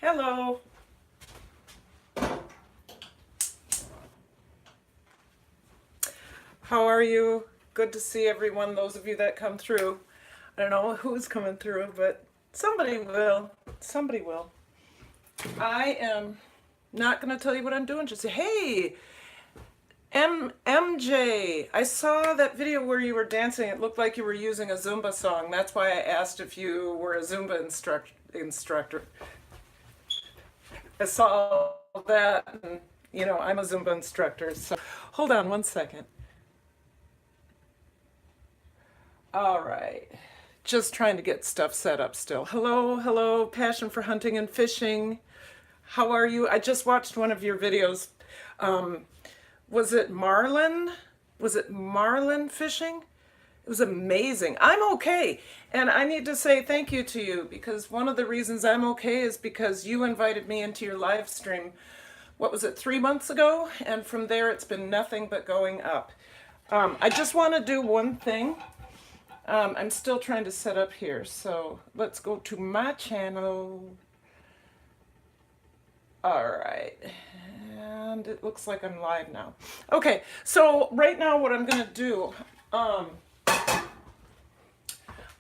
Hello. How are you? Good to see everyone, those of you that come through. I don't know who's coming through, but somebody will. Somebody will. I am not going to tell you what I'm doing. Just say, hey, MJ, I saw that video where you were dancing. It looked like you were using a Zumba song. That's why I asked if you were a Zumba instructor. I saw that, and I'm a Zumba instructor. So hold on one second. All right. Just trying to get stuff set up still. Hello, hello, Passion for Hunting and Fishing. How are you? I just watched one of your videos. Was it marlin? Was it marlin fishing? It was amazing. I'm okay. And I need to say thank you to you, because one of the reasons I'm okay is because you invited me into your live stream, what was it, 3 months ago? And from there, it's been nothing but going up. I just want to do one thing. I'm still trying to set up here. So let's go to my channel. All right. And it looks like I'm live now. Okay, so right now what I'm going to do,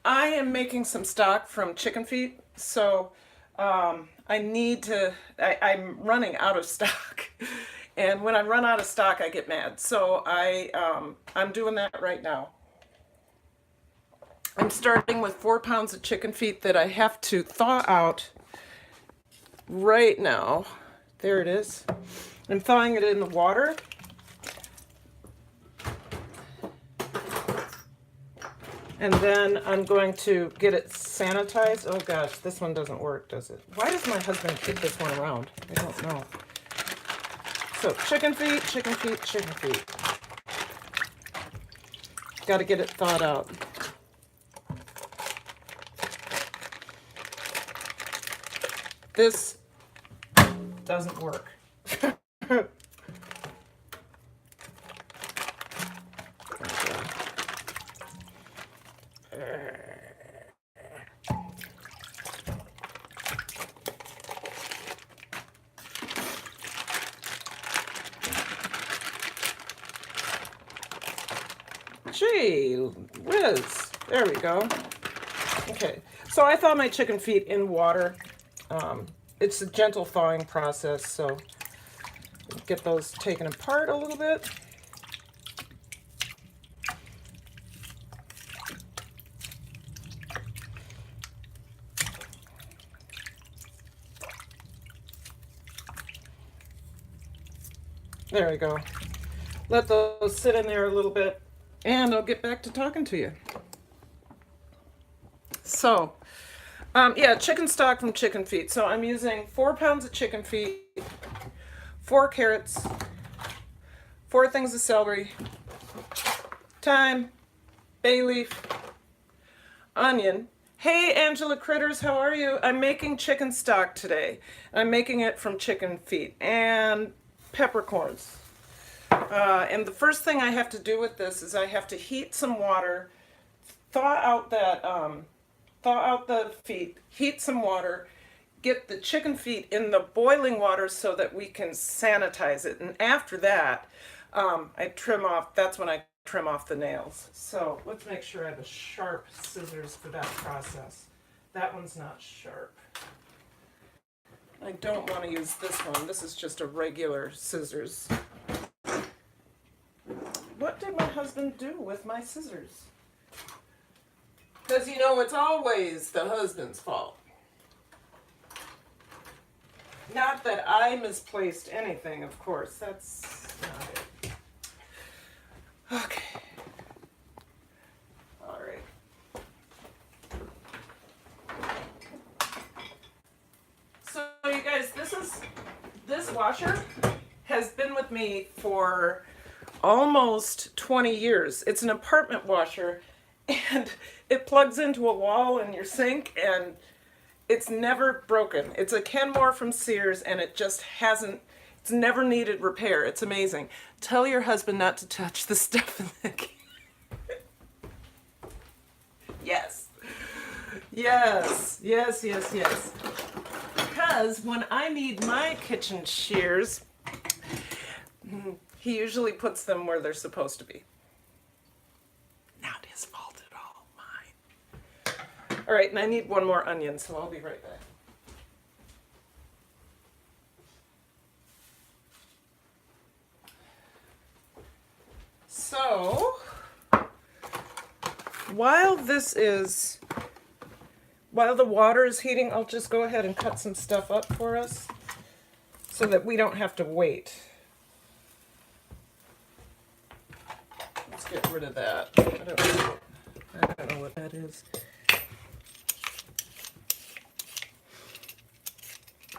I am making some stock from chicken feet, so I'm running out of stock. And when I run out of stock, I get mad. So I'm doing that right now. I'm starting with 4 pounds of chicken feet that I have to thaw out right now. There it is. I'm thawing it in the water. And then I'm going to get it sanitized. Oh gosh, this one doesn't work, does it? Why does my husband keep this one around? I don't know. So chicken feet, chicken feet, chicken feet. Got to get it thawed out. This doesn't work. Gee whiz. There we go. Okay, so I thaw my chicken feet in water. It's a gentle thawing process, so get those taken apart a little bit. There we go. Let those sit in there a little bit, and I'll get back to talking to you. So, yeah, chicken stock from chicken feet. So I'm using 4 pounds of chicken feet, 4 carrots, 4 things of celery, thyme, bay leaf, onion. Hey, Angela Critters, how are you? I'm making chicken stock today. I'm making it from chicken feet and peppercorns. And the first thing I have to do with this is I have to heat some water, thaw out the feet, heat some water, get the chicken feet in the boiling water so that we can sanitize it. And after that, that's when I trim off the nails. So let's make sure I have a sharp scissors for that process. That one's not sharp. I don't want to use this one. This is just a regular scissors. What did my husband do with my scissors? Because it's always the husband's fault. Not that I misplaced anything, of course. That's not it. Okay. All right. So you guys, this washer has been with me for almost 20 years. It's an apartment washer, and it plugs into a wall in your sink, and it's never broken. It's a Kenmore from Sears, and it's never needed repair. It's amazing. Tell your husband not to touch the stuff in the Yes. Yes. Yes, yes, yes. Because because when I need my kitchen shears, he usually puts them where they're supposed to be. Not his fault at all, mine. All right, and I need one more onion, so I'll be right back. So, while the water is heating, I'll just go ahead and cut some stuff up for us so that we don't have to wait. Let's get rid of that. I don't know what that is.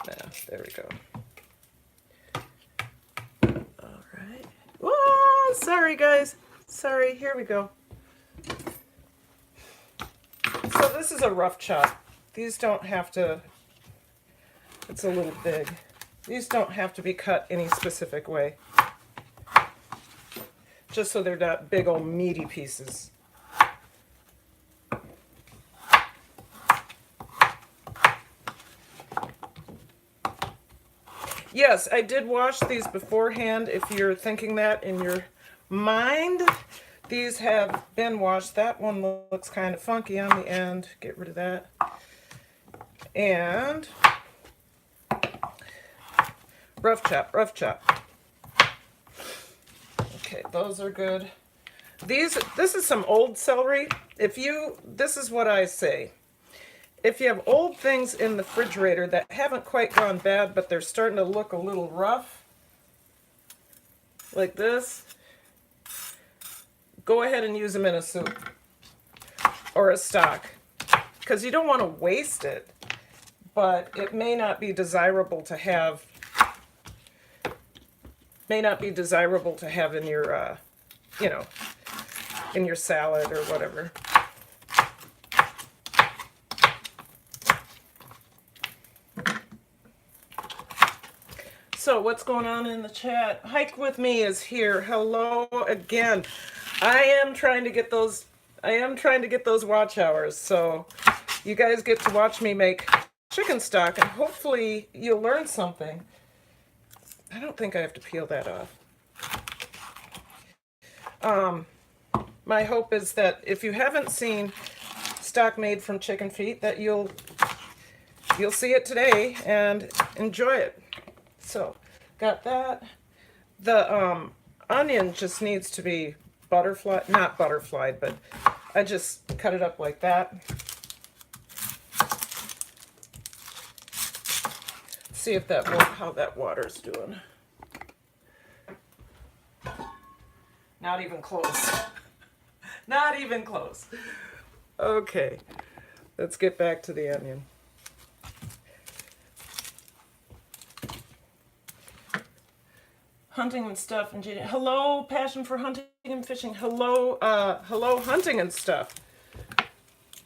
Yeah, there we go. All right. Whoa, sorry guys. Sorry, here we go. So this is a rough chop. These don't have to, it's a little big. These don't have to be cut any specific way. Just so they're not big old meaty pieces. Yes, I did wash these beforehand. If you're thinking that in your mind, these have been washed. That one looks kind of funky on the end. Get rid of that. And rough chop, rough chop. Okay, those are good. This is some old celery. This is what I say. If you have old things in the refrigerator that haven't quite gone bad, but they're starting to look a little rough, like this, go ahead and use them in a soup or a stock, because you don't want to waste it, but it may not be desirable to have. In your, in your salad or whatever. So what's going on in the chat? Hike with Me is here. Hello again. I am trying to get those watch hours. So you guys get to watch me make chicken stock, and hopefully you'll learn something. I don't think I have to peel that off. My hope is that if you haven't seen stock made from chicken feet, that you'll see it today and enjoy it. So, got that. The onion just needs to be not butterflied, but I just cut it up like that. See if how that water's doing. Not even close. Not even close. Okay, let's get back to the onion. Hunting and stuff and Jada. Hello, passion for hunting and fishing. Hello, hello, hunting and stuff.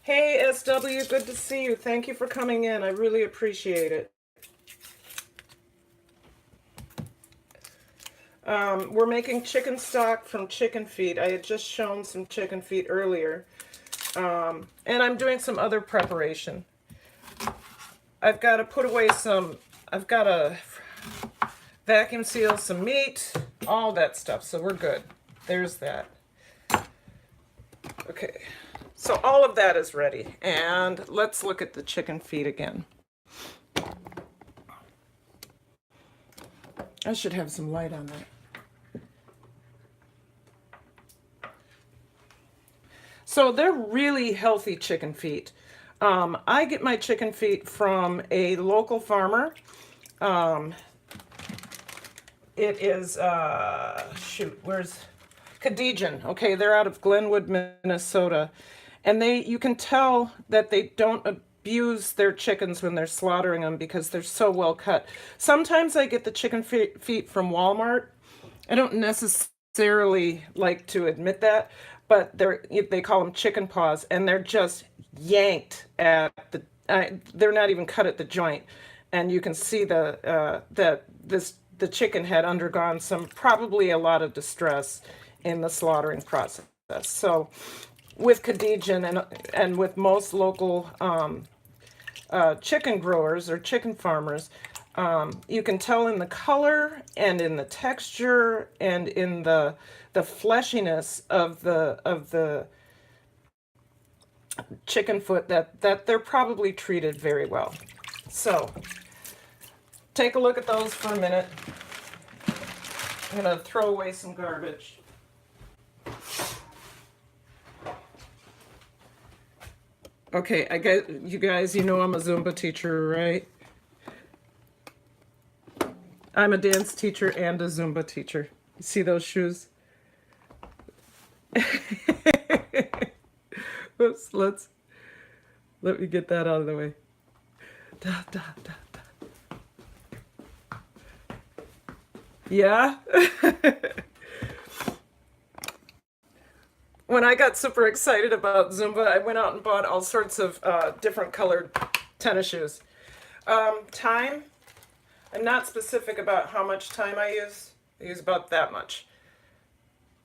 Hey, SW, good to see you. Thank you for coming in. I really appreciate it. We're making chicken stock from chicken feet. I had just shown some chicken feet earlier. And I'm doing some other preparation. I've got to put away I've got to vacuum seal some meat, all that stuff. So we're good. There's that. Okay. So all of that is ready. And let's look at the chicken feet again. I should have some light on that. So they're really healthy chicken feet. I get my chicken feet from a local farmer. It is, where's Cadigan? Okay, they're out of Glenwood, Minnesota. And you can tell that they don't abuse their chickens when they're slaughtering them because they're so well cut. Sometimes I get the chicken feet from Walmart. I don't necessarily like to admit that, but they call them chicken paws, and they're just yanked at they're not even cut at the joint. And you can see the chicken had undergone probably a lot of distress in the slaughtering process. So with Cadigan and with most local chicken growers or chicken farmers, you can tell in the color and in the texture and in the fleshiness of the chicken foot that they're probably treated very well. So take a look at those for a minute. I'm going to throw away some garbage. Okay, I get you guys, you know I'm a Zumba teacher, right? I'm a dance teacher and a Zumba teacher. You see those shoes? Oops, let me get that out of the way. Da, da, da, da. Yeah? When I got super excited about Zumba, I went out and bought all sorts of different colored tennis shoes. Thyme, I'm not specific about how much thyme I use. I use about that much.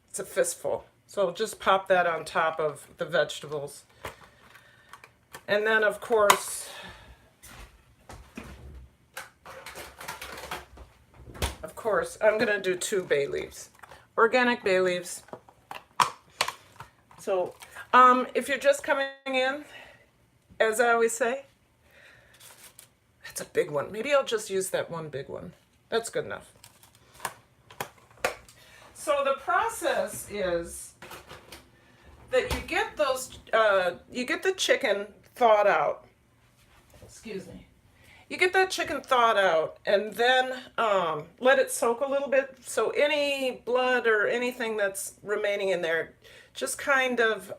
It's a fistful. So just pop that on top of the vegetables. And then, of course, I'm going to do 2 bay leaves. Organic bay leaves. So, if you're just coming in, as I always say, that's a big one. Maybe I'll just use that one big one. That's good enough. So the process is that you get those, you get the chicken thawed out. Excuse me. You get that chicken thawed out and then let it soak a little bit. So any blood or anything that's remaining in there, just kind of,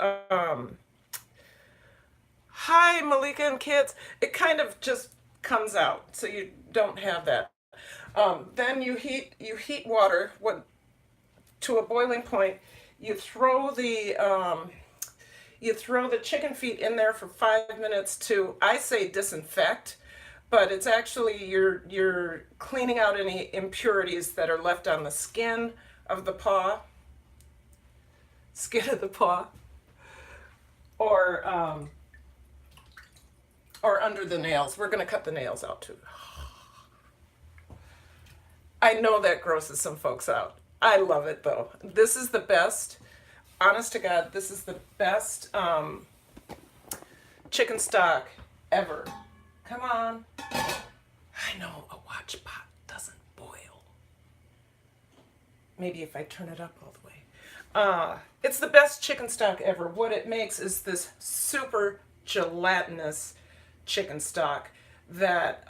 hi Malika and kids, it kind of just comes out. So you don't have that. Then you heat water to a boiling point. You throw the chicken feet in there for 5 minutes to, I say, disinfect, but it's actually you're cleaning out any impurities that are left on the skin of the paw, or under the nails. We're going to cut the nails out too. I know that grosses some folks out. I love it though. This is the best. Honest to God, this is the best chicken stock ever. Come on. I know a watch pot doesn't boil. Maybe if I turn it up all the way. It's the best chicken stock ever. What it makes is this super gelatinous chicken stock that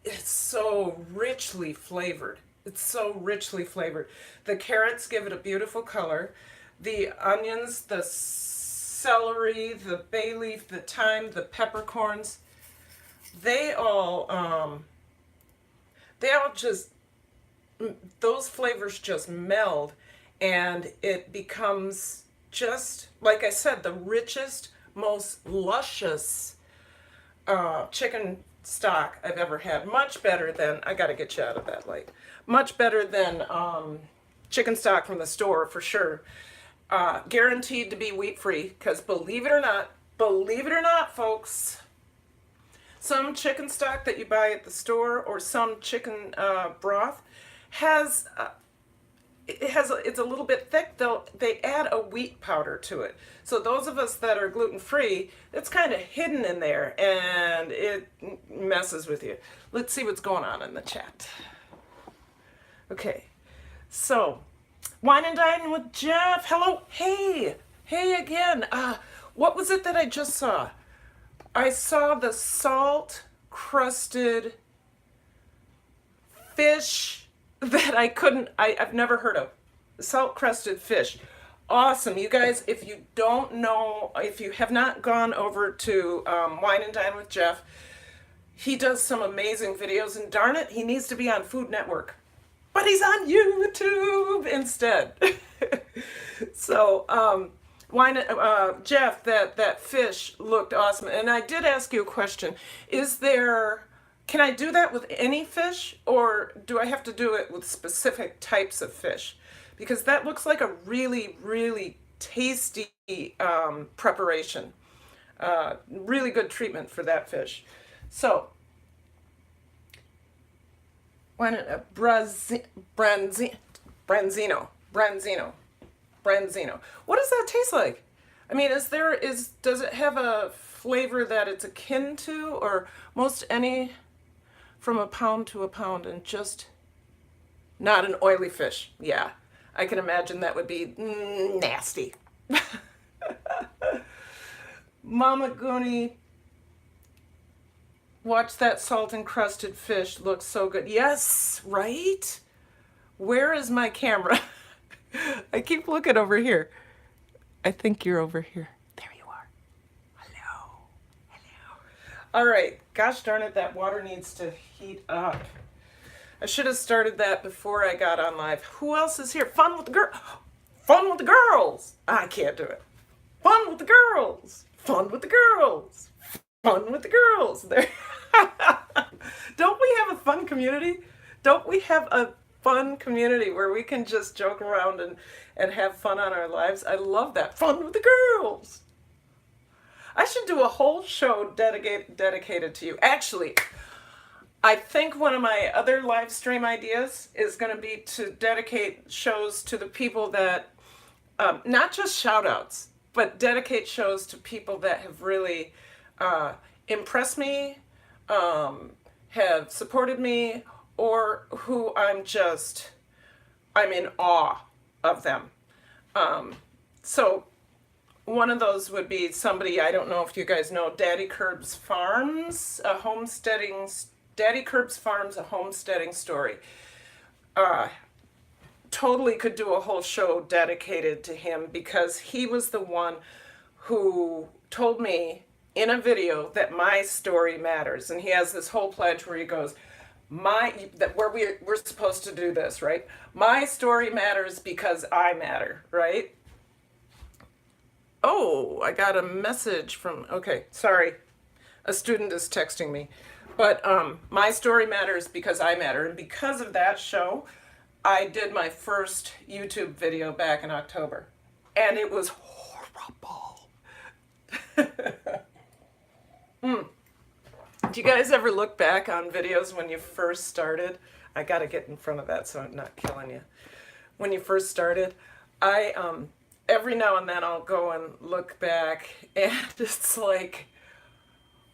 it's so richly flavored. It's so richly flavored. The carrots give it a beautiful color. The onions, the celery, the bay leaf, the thyme, the peppercorns, they all just, those flavors just meld and it becomes just, like I said, the richest, most luscious chicken stock I've ever had. Much better than, I gotta get you out of that light, much better than chicken stock from the store for sure. Guaranteed to be wheat free, because believe it or not folks, some chicken stock that you buy at the store or some chicken broth has it's a little bit thick. They add a wheat powder to it. So those of us that are gluten free, it's kind of hidden in there and it messes with you. Let's see what's going on in the chat. Okay, so Wine and Dine with Jeff. Hello, hey again. What was it that I just saw? I saw the salt crusted fish that I've never heard of. Salt crusted fish. Awesome. You guys, if you don't know, if you have not gone over to Wine and Dine with Jeff, he does some amazing videos, and darn it, he needs to be on Food Network. But he's on YouTube instead. So, Jeff, that fish looked awesome. And I did ask you a question. Can I do that with any fish, or do I have to do it with specific types of fish? Because that looks like a really, really tasty preparation. Really good treatment for that fish. So, when branzino, branzino. What does that taste like? I mean, does it have a flavor that it's akin to, or most any from a pound to a pound, and just not an oily fish? Yeah, I can imagine that would be nasty. Mama Goonie, watch that salt encrusted fish. Looks so good. Yes, right? Where is my camera? I keep looking over here. I think you're over here. There you are. Hello. Hello. All right. Gosh darn it, that water needs to heat up. I should have started that before I got on live. Who else is here? Fun with the girl. Fun with the girls. I can't do it. Fun with the girls. Fun with the girls. Fun with the girls. There. Don't we have a fun community? Don't we have a fun community where we can just joke around and have fun on our lives? I love that. Fun with the girls. I should do a whole show dedicated to you. Actually, I think one of my other live stream ideas is going to be to dedicate shows to the people that, not just shout outs, but dedicate shows to people that have really impressed me, have supported me, or who I'm in awe of them. So one of those would be somebody, I don't know if you guys know, Daddy Curbs Farms, a homesteading story. Totally could do a whole show dedicated to him, because he was the one who told me in a video that my story matters. And he has this whole pledge where he goes, we're supposed to do this, right? My story matters because I matter, right? Oh, I got a message from, okay, sorry. A student is texting me. But my story matters because I matter. And because of that show, I did my first YouTube video back in October. And it was horrible. Do you guys ever look back on videos when you first started? I got to get in front of that so I'm not killing you. When you first started, I every now and then I'll go and look back, and it's like,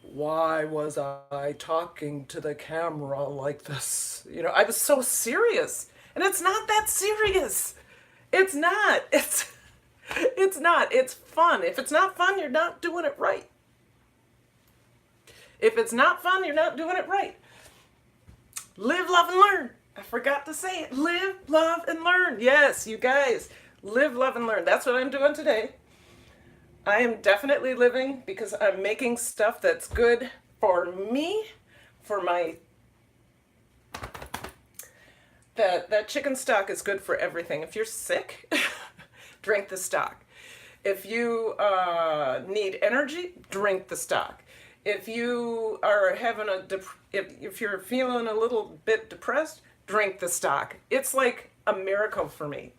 why was I talking to the camera like this? You know, I was so serious, and it's not that serious. It's not. It's not. It's fun. If it's not fun, you're not doing it right. If it's not fun, you're not doing it right. Live, love, and learn. I forgot to say it. Live, love, and learn. Yes, you guys. Live, love, and learn. That's what I'm doing today. I am definitely living because I'm making stuff that's good for me, for my... That chicken stock is good for everything. If you're sick, drink the stock. If you need energy, drink the stock. If you are having if you're feeling a little bit depressed, drink the stock. It's like a miracle for me.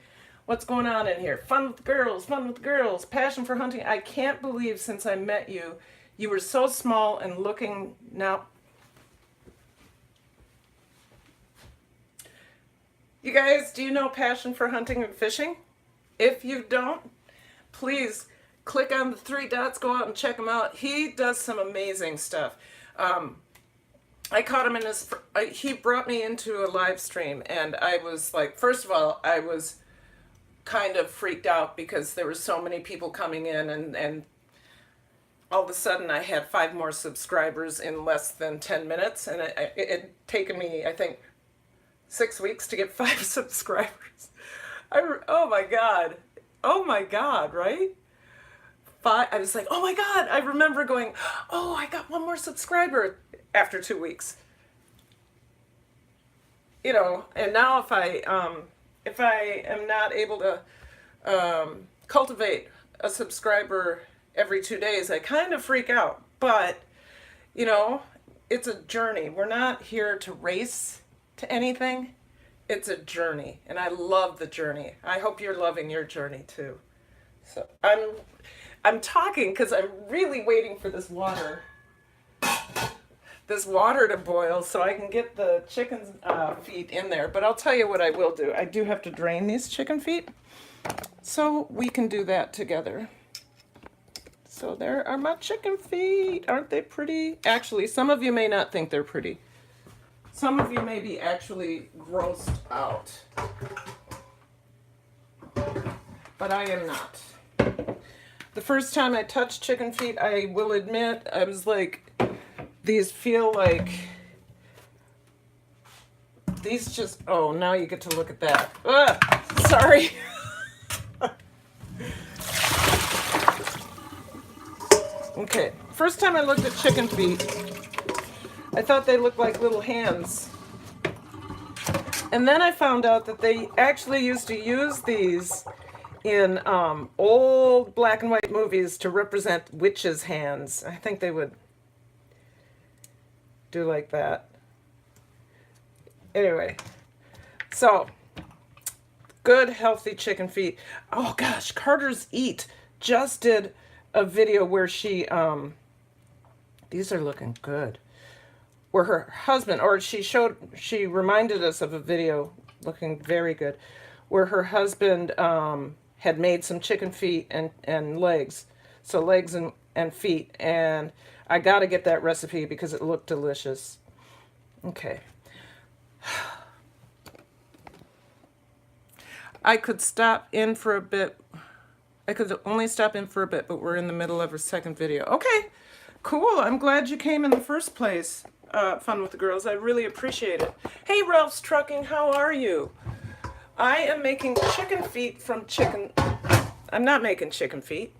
What's going on in here? Fun with the girls, passion for hunting. I can't believe since I met you, you were so small and looking now. You guys, do you know Passion for Hunting and Fishing? If you don't, please click on the 3 dots, go out and check him out. He does some amazing stuff. I caught him in he brought me into a live stream, and I was like, first of all, I was kind of freaked out because there were so many people coming in, and all of a sudden I had 5 more subscribers in less than 10 minutes, and it had taken me, I think, 6 weeks to get 5 subscribers. Oh my God, right? I was like, oh my God, I remember going, oh, I got 1 more subscriber after 2 weeks. You know, and now if I am not able to cultivate a subscriber every 2 days, I kind of freak out. But, you know, it's a journey. We're not here to race to anything. It's a journey, and I love the journey. I hope you're loving your journey too. So I'm talking because I'm really waiting for this water to boil so I can get the chicken feet in there. But I'll tell you what I will do. I do have to drain these chicken feet, so we can do that together. So there are my chicken feet. Aren't they pretty? Actually, some of you may not think they're pretty. Some of you may be actually grossed out. But I am not. The first time I touched chicken feet, I will admit, I was like, these feel like, these just, oh, now you get to look at that. Ugh, sorry. Okay, first time I looked at chicken feet, I thought they looked like little hands. And then I found out that they actually used to use these in old black and white movies to represent witches' hands. I think they would do like that. Anyway, so good healthy chicken feet. Oh gosh, Carter's Eat just did a video where she these are looking good, where her husband, or she reminded us of a video looking very good, where her husband had made some chicken feet and legs, so legs and feet, and I got to get that recipe because it looked delicious. Okay. I could stop in for a bit. I could only stop in for a bit, but we're in the middle of her second video. Okay, cool. I'm glad you came in the first place. Fun with the girls. I really appreciate it. Hey, Ralph's Trucking, how are you? I am making chicken feet from chicken. I'm not making chicken feet.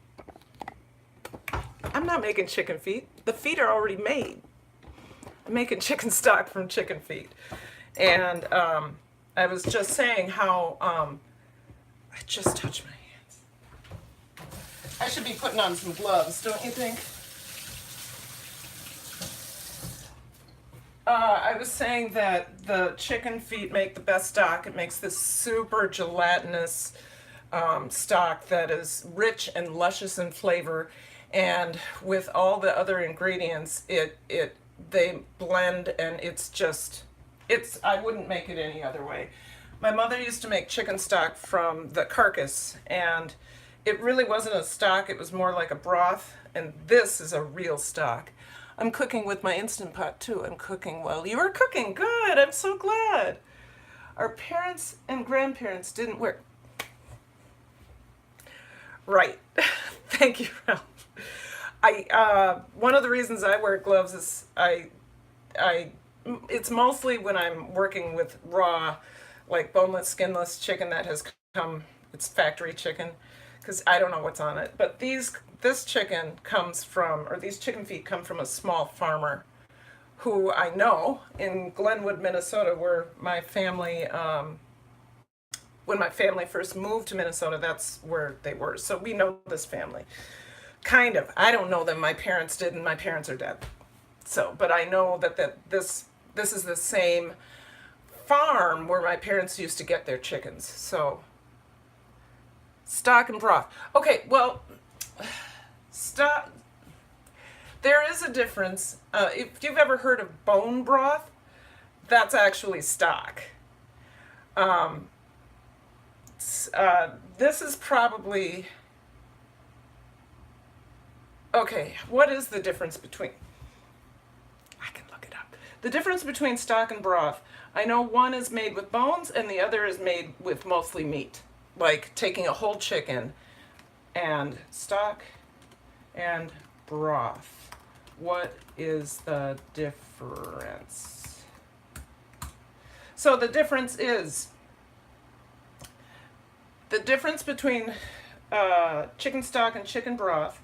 I'm not making chicken feet. The feet are already made. I'm making chicken stock from chicken feet. And I was just saying how I just touched my hands. I should be putting on some gloves, don't you think? I was saying that the chicken feet make the best stock. It makes this super gelatinous stock that is rich and luscious in flavor, and with all the other ingredients, they blend, and I wouldn't make it any other way. My mother used to make chicken stock from the carcass, and it really wasn't a stock, it was more like a broth, and this is a real stock. I'm cooking with my Instant Pot too. I'm cooking while you are cooking. Good, I'm so glad. Our parents and grandparents didn't wear. Right. Thank you, Ralph. One of the reasons I wear gloves is it's mostly when I'm working with raw, like boneless, skinless chicken that has come, it's factory chicken, because I don't know what's on it. But this chicken comes from, or these chicken feet come from a small farmer who I know in Glenwood, Minnesota, where my family, when my family first moved to Minnesota, that's where they were. So we know this family. Kind of. I don't know them. My parents did, and my parents are dead. So, but I know that this is the same farm where my parents used to get their chickens. So, stock and broth. Okay, well, there is a difference. If you've ever heard of bone broth, that's actually stock. This is probably, okay, what is the difference between, I can look it up. The difference between stock and broth, I know one is made with bones and the other is made with mostly meat. Like taking a whole chicken and stock and broth. What is the difference? So the difference between chicken stock and chicken broth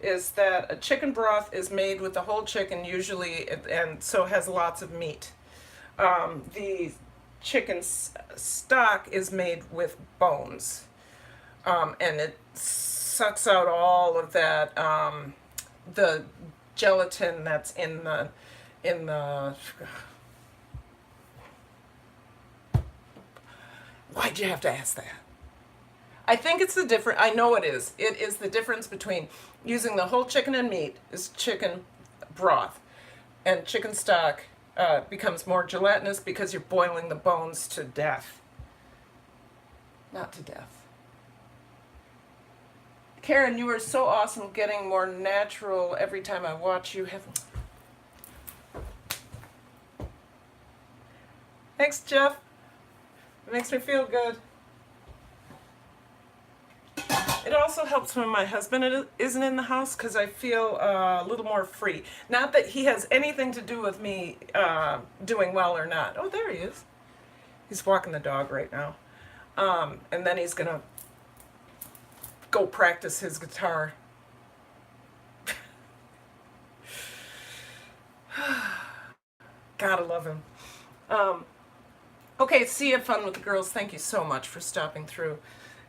is that a chicken broth is made with the whole chicken usually, and so has lots of meat. The chicken stock is made with bones, and it sucks out all of that, the gelatin that's in the why'd you have to ask that? I think it's the difference. I know it is. It is the difference between using the whole chicken and meat is chicken broth, and chicken stock becomes more gelatinous because you're boiling the bones to death. Not to death. Karen, you are so awesome, getting more natural every time I watch you. Thanks, Jeff. It makes me feel good. It also helps when my husband isn't in the house because I feel a little more free. Not that he has anything to do with me doing well or not. Oh, there he is. He's walking the dog right now. And then he's going to go practice his guitar. Gotta love him. Okay, see you at Fun with the Girls. Thank you so much for stopping through.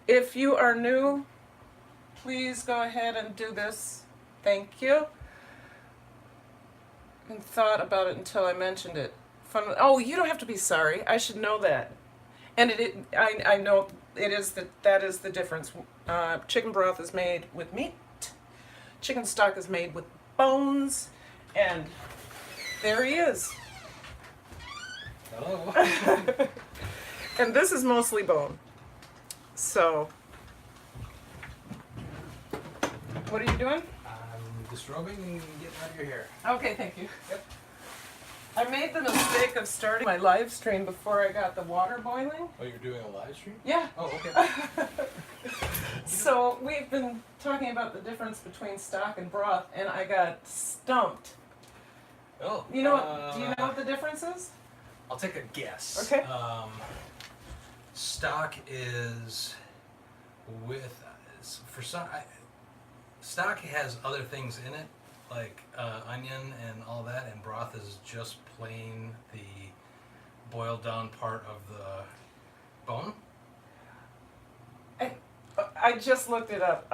If you are new, please go ahead and do this. Thank you. And thought about it until I mentioned it. Fun. Oh, you don't have to be sorry. I should know that. And I know it is that is the difference. Chicken broth is made with meat. Chicken stock is made with bones. And there he is. Hello. And this is mostly bone. So, what are you doing? I'm disrobing and getting out of your hair. Okay, thank you. Yep. I made the mistake of starting my live stream before I got the water boiling. Oh, you're doing a live stream? Yeah. Oh, okay. So we've been talking about the difference between stock and broth, and I got stumped. Oh. You know? Do you know what the difference is? I'll take a guess. Okay. Stock is with for some. Stock has other things in it, like onion and all that, and broth is just plain the boiled down part of the bone. I just looked it up.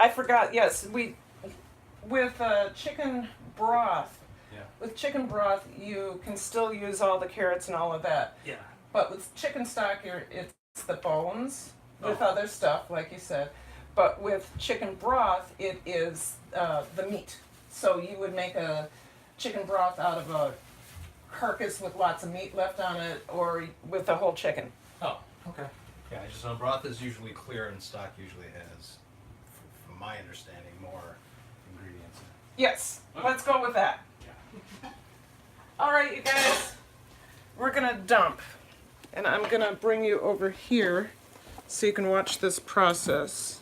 I forgot. Yes, with chicken broth. Yeah. With chicken broth, you can still use all the carrots and all of that. Yeah. But with chicken stock, it's the bones with Oh. other stuff, like you said. But with chicken broth, it is the meat. So you would make a chicken broth out of a carcass with lots of meat left on it, or with a whole chicken. Oh, okay. Yeah, I just know broth is usually clear and stock usually has, from my understanding, more ingredients in it. Yes, let's go with that. Yeah. All right, you guys, we're gonna dump. And I'm gonna bring you over here so you can watch this process.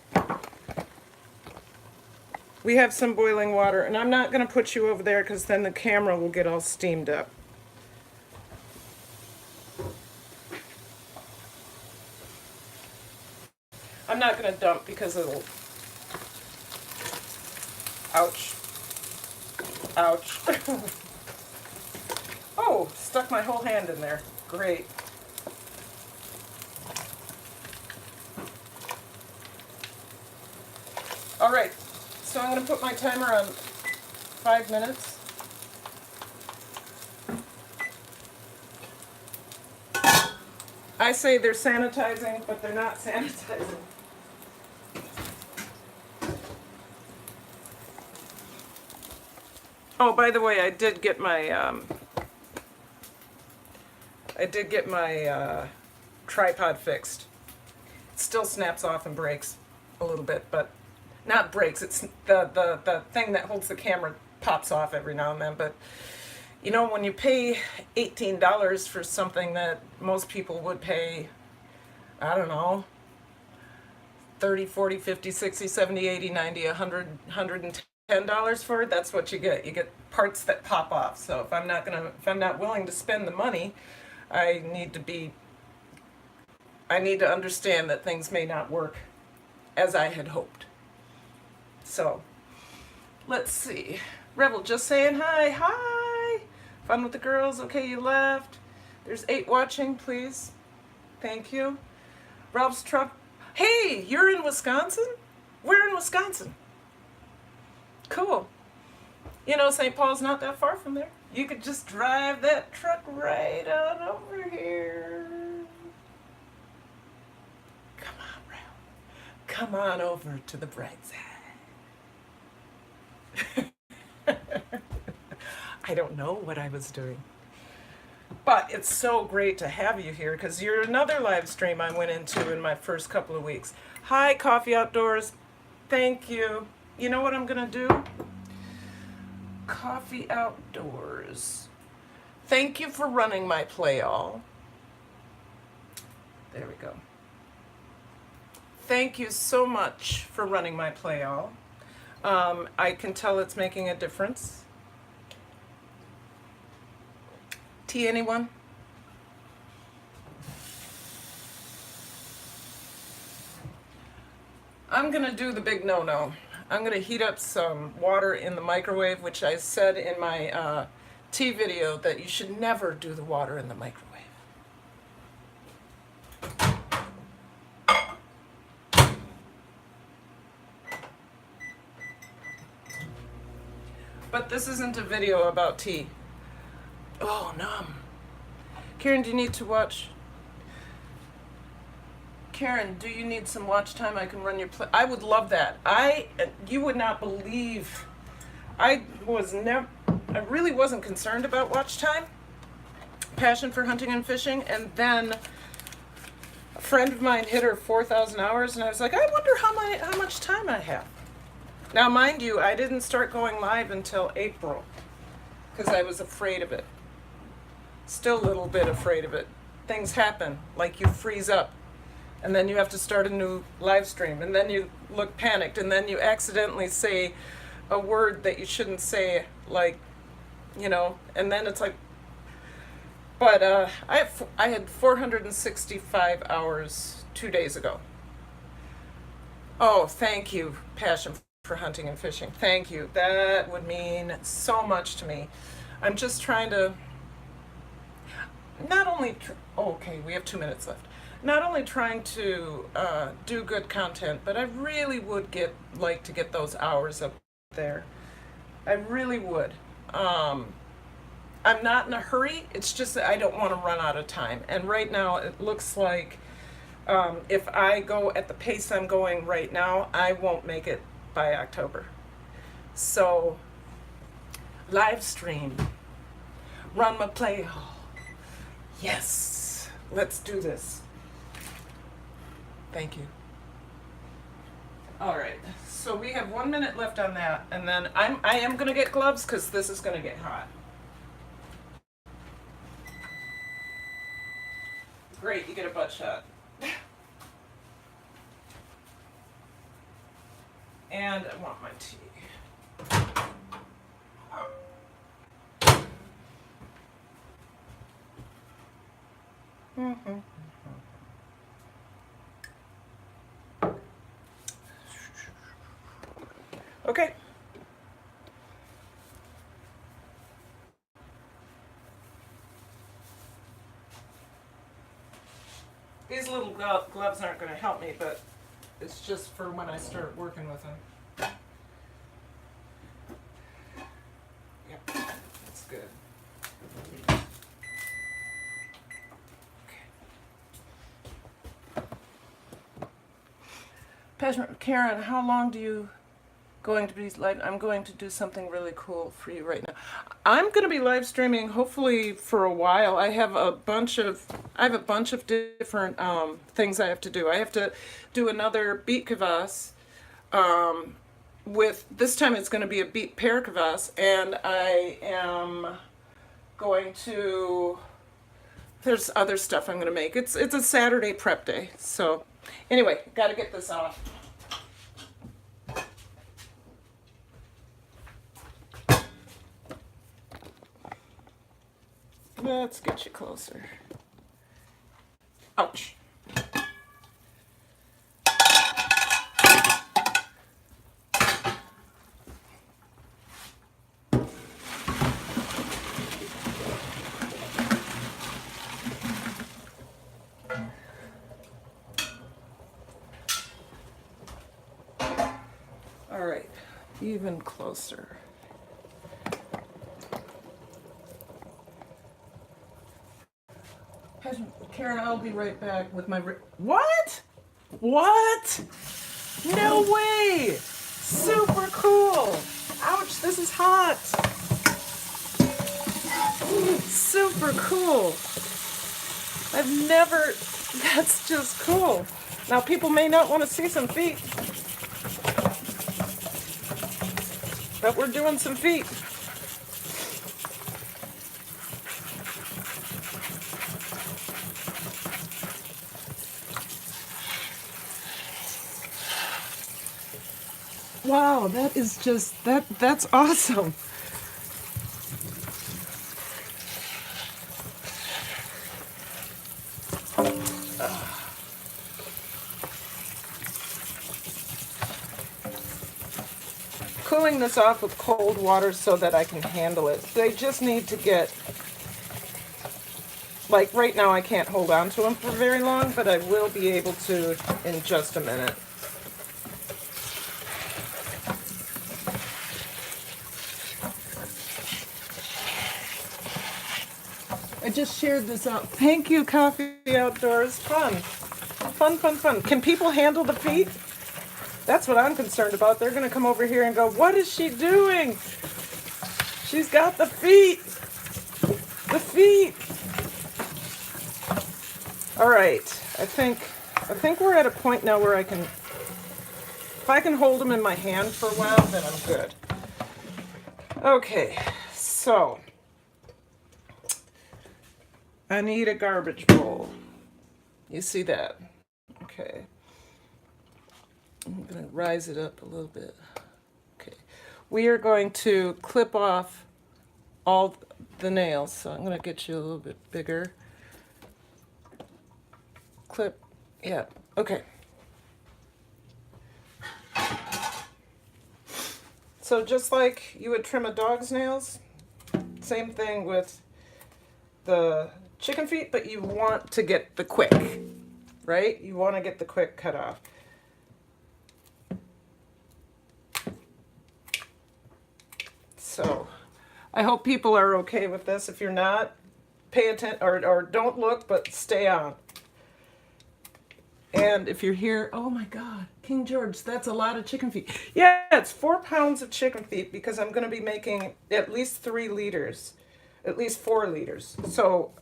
We have some boiling water, and I'm not gonna put you over there because then the camera will get all steamed up. I'm not gonna dump because it'll, ouch, ouch. Oh, stuck my whole hand in there. Great. All right, so I'm going to put my timer on 5 minutes. I say they're sanitizing, but they're not sanitizing. Oh, by the way, I did get my tripod fixed. It still snaps off and breaks a little bit, but not breaks. It's the thing that holds the camera pops off every now and then. But you know, when you pay $18 for something that most people would pay, I don't know, 30, 40, 50, 60, 70, 80, 90, 100, $110 for it, that's what you get. You get parts that pop off. So if I'm not willing to spend the money, I need to understand that things may not work as I had hoped. So, let's see. Rebel just saying hi. Hi! Fun with the girls. Okay, you left. There's 8 watching, please. Thank you. Ralph's truck. Hey, you're in Wisconsin? We're in Wisconsin. Cool. You know, St. Paul's not that far from there. You could just drive that truck right on over here. Come on, Ralph. come on over to the bright side. I don't know what I was doing. But it's so great to have you here because you're another live stream I went into in my first couple of weeks. Hi, Coffee Outdoors. Thank you. You know what I'm going to do? Coffee Outdoors. Thank you for running my play all. There we go. Thank you so much for running my play all. I can tell it's making a difference. Tea, anyone? I'm gonna do the big no-no. I'm gonna heat up some water in the microwave, which I said in my tea video that you should never do the water in the microwave. But this isn't a video about tea. Oh, numb. Karen, do you need to watch? Karen, do you need some watch time? I can run your play. I would love that. You would not believe, I really wasn't concerned about watch time, passion for hunting and fishing, and then a friend of mine hit her 4,000 hours, and I was like, I wonder how much time I have. Now, mind you, I didn't start going live until April because I was afraid of it. Still a little bit afraid of it. Things happen, like you freeze up, and then you have to start a new live stream, and then you look panicked, and then you accidentally say a word that you shouldn't say, like, you know, and then it's like, but I had 465 hours 2 days ago. Oh, thank you, passion for hunting and fishing. Thank you. That would mean so much to me. I'm just trying to not only, okay, we have 2 minutes left. Not only trying to do good content, but I really would like to get those hours up there. I really would. I'm not in a hurry. It's just that I don't want to run out of time. And right now it looks like if I go at the pace I'm going right now, I won't make it by October. So, live stream, run my play hall. Yes, let's do this. Thank you. All right, so we have 1 minute left on that, and then I am gonna get gloves because this is gonna get hot. Great, you get a butt shot. And I want my tea. Okay. These little gloves aren't going to help me, but it's just for when I start working with them. Yep, that's good. Okay. Karen, how long do you going to be live? I'm going to do something really cool for you right now. I'm going to be live streaming hopefully for a while. I have a bunch of different things I have to do. I have to do another Beet Kvass. With this time it's going to be a Pear Kvass, and I am going to, there's other stuff I'm going to make. It's a Saturday prep day. So anyway, got to get this off. Let's get you closer. Ouch. All right, even closer. Karen, I'll be right back with my... What? What? No way! Super cool! Ouch, this is hot! Super cool! I've never, that's just cool. Now people may not want to see some feet, but we're doing some feet. Wow, that is just, that's awesome. Cooling this off with cold water so that I can handle it. They just need to get, like right now I can't hold on to them for very long, but I will be able to in just a minute. I just shared this out. Thank you, Coffee Outdoors. Fun. Fun, fun, fun. Can people handle the feet? That's what I'm concerned about. They're going to come over here and go, what is she doing? She's got the feet. The feet. All right. I think we're at a point now where I can, if I can hold them in my hand for a while, then I'm good. Okay. So I need a garbage bowl. You see that? Okay. I'm going to rise it up a little bit. Okay. We are going to clip off all the nails. So I'm going to get you a little bit bigger. Clip. Yeah. Okay. So just like you would trim a dog's nails, same thing with the chicken feet, but you want to get the quick, right? You want to get the quick cut off. So I hope people are okay with this. If you're not, pay attention or don't look, but stay on. And if you're here, oh my God, King George, that's a lot of chicken feet. Yeah, it's 4 pounds of chicken feet because I'm going to be making at least 3 liters, at least 4 liters. So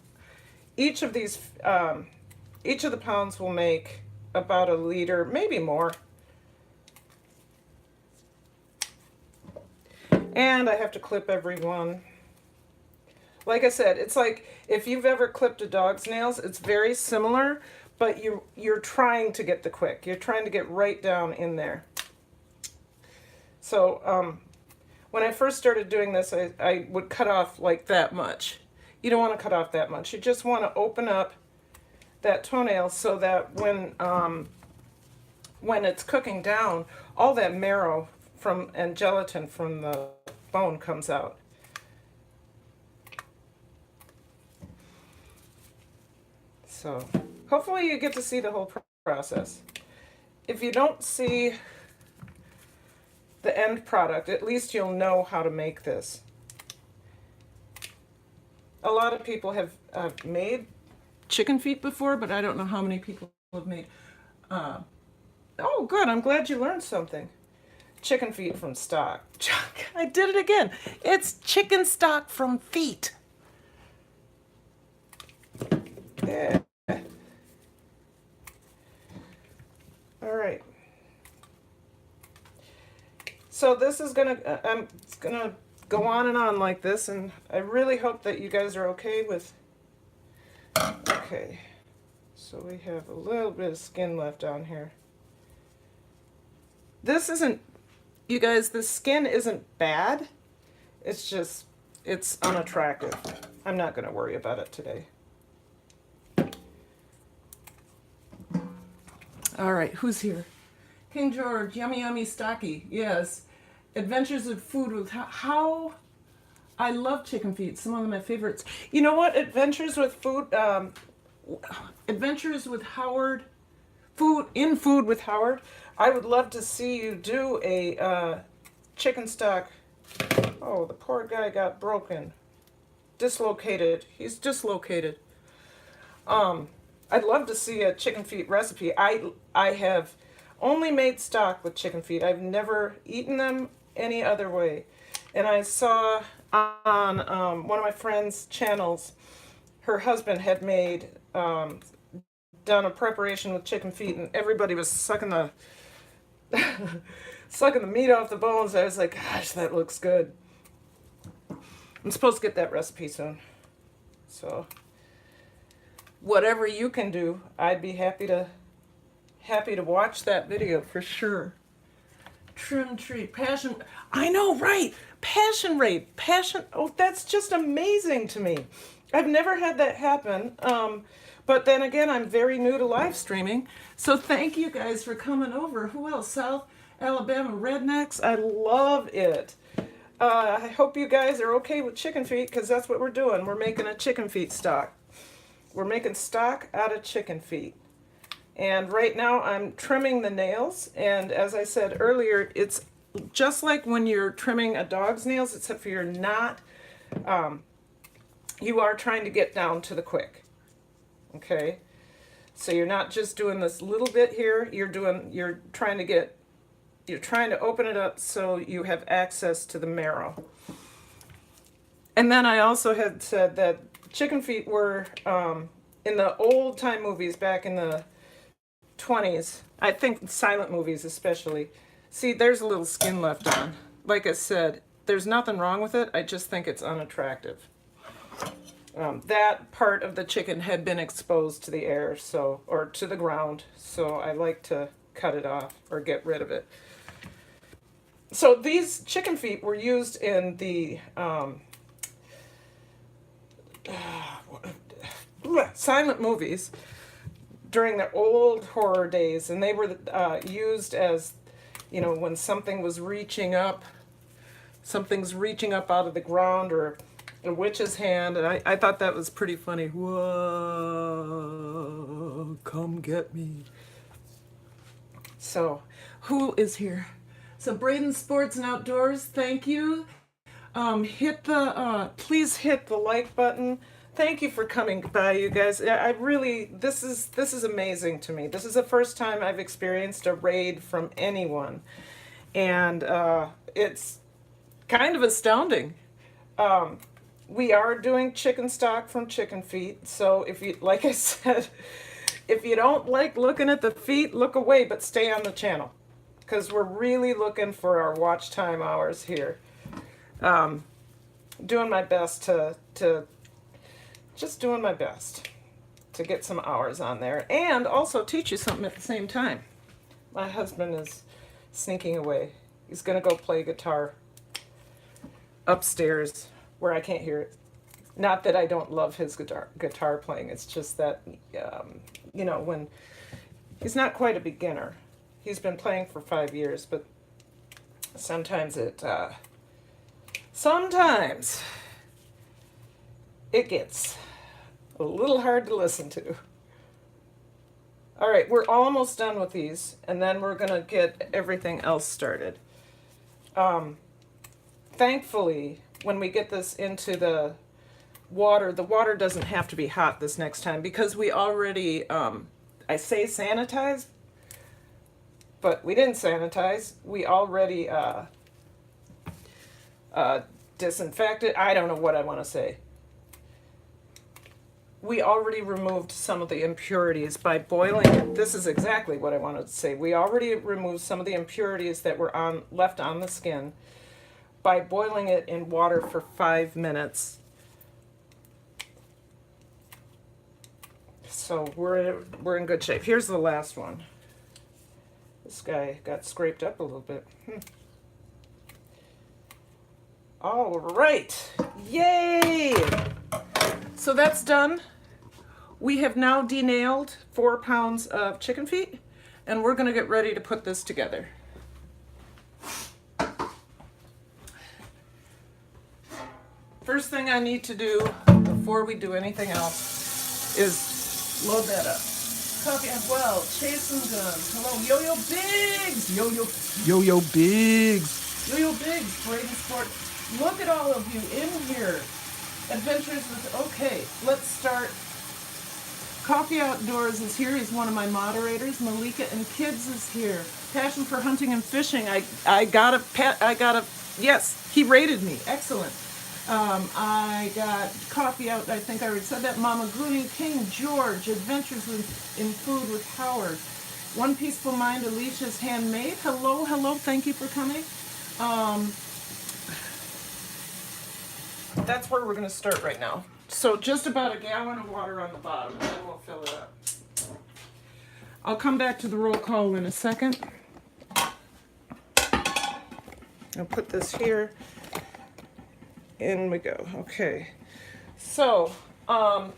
each of these, each of the pounds will make about a liter, maybe more. And I have to clip every one. Like I said, it's like if you've ever clipped a dog's nails, it's very similar, but you're trying to get the quick. You're trying to get right down in there. So when I first started doing this, I would cut off like that much. You don't want to cut off that much. You just want to open up that toenail so that when it's cooking down, all that marrow and gelatin from the bone comes out. So hopefully you get to see the whole process. If you don't see the end product, at least you'll know how to make this. A lot of people have made chicken feet before, but I don't know how many people have made. Oh, good. I'm glad you learned something. Chicken feet from stock. I did it again. It's chicken stock from feet. Yeah. All right. So this is it's gonna go on and on like this, and I really hope that you guys are okay with. Okay. So we have a little bit of skin left on here. This isn't, you guys, the skin isn't bad. It's just, it's unattractive. I'm not going to worry about it today. All right, who's here? King George, yummy, yummy, stocky. Yes. Adventures of Food with how I love chicken feet. Some of my favorites. You know what? Adventures with Food, Adventures with Howard, Food with Howard. I would love to see you do a chicken stock. Oh, the poor guy got broken. Dislocated. He's dislocated. I'd love to see a chicken feet recipe. I have only made stock with chicken feet. I've never eaten them any other way. And I saw on one of my friend's channels, her husband had made, done a preparation with chicken feet, and everybody was sucking the sucking the meat off the bones. I was like, gosh, that looks good. I'm supposed to get that recipe soon. So whatever you can do, I'd be happy to watch that video for sure. Trim tree, passion. I know, right? Passion rate, passion. Oh, that's just amazing to me. I've never had that happen. But then again, I'm very new to live streaming. So thank you guys for coming over. Who else? South Alabama Rednecks. I love it. I hope you guys are okay with chicken feet, because that's what we're doing. We're making a chicken feet stock. We're making stock out of chicken feet. And right now I'm trimming the nails. And as I said earlier, it's just like when you're trimming a dog's nails, except for you're not, you are trying to get down to the quick. Okay? So you're not just doing this little bit here, you're trying to open it up so you have access to the marrow. And then I also had said that chicken feet were, in the old time movies back in the 20s, I think silent movies especially, see, there's a little skin left on. Like I said, there's nothing wrong with it, I just think it's unattractive. That part of the chicken had been exposed to the air, so, or to the ground, so I like to cut it off or get rid of it. So these chicken feet were used in the silent movies during the old horror days, and they were used as, you know, when something was reaching up, something's reaching up out of the ground, or a witch's hand, and I thought that was pretty funny. Whoa, come get me. So, who is here? So Braden Sports and Outdoors, thank you. Please hit the like button. Thank you for coming by, you guys. I really, this is amazing to me. This is the first time I've experienced a raid from anyone, and it's kind of astounding. We are doing chicken stock from chicken feet, so if you, like I said, if you don't like looking at the feet, look away, but stay on the channel, because we're really looking for our watch time hours here. Doing my best to get some hours on there, and also teach you something at the same time. My husband is sneaking away. He's gonna go play guitar upstairs where I can't hear it. Not that I don't love his guitar playing, it's just that, you know, when he's not quite a beginner. He's been playing for 5 years, but sometimes it gets a little hard to listen to. All right, we're almost done with these, and then we're gonna get everything else started. Thankfully, when we get this into the water doesn't have to be hot this next time, because we already, I say sanitize, but we didn't sanitize. We already disinfected. I don't know what I want to say. We already removed some of the impurities by boiling it. This is exactly what I wanted to say. We already removed some of the impurities that were left on the skin by boiling it in water for 5 minutes. So we're in good shape. Here's the last one. This guy got scraped up a little bit. All right, yay! So that's done. We have now denailed 4 pounds of chicken feet, and we're gonna get ready to put this together. First thing I need to do before we do anything else is load that up. Coffee and well, chasing guns. Hello, Yo-Yo Biggs. Yo-Yo Biggs. Yo-Yo Biggs, Braden Sport. Look at all of you in here. Adventures with, okay, let's start Coffee Outdoors is here. He's one of my moderators. Malika and Kids is here. Passion for Hunting and Fishing. I got a, yes, he rated me. Excellent. I got Coffee Out, I think I already said that. Mama Goonie, King George, Adventures in Food with Howard. One Peaceful Mind, Alicia's Handmade. Hello, hello, thank you for coming. That's where we're going to start right now. So just about a gallon of water on the bottom, and then we'll fill it up. I'll come back to the roll call in a second. I'll put this here. In we go. Okay. So, I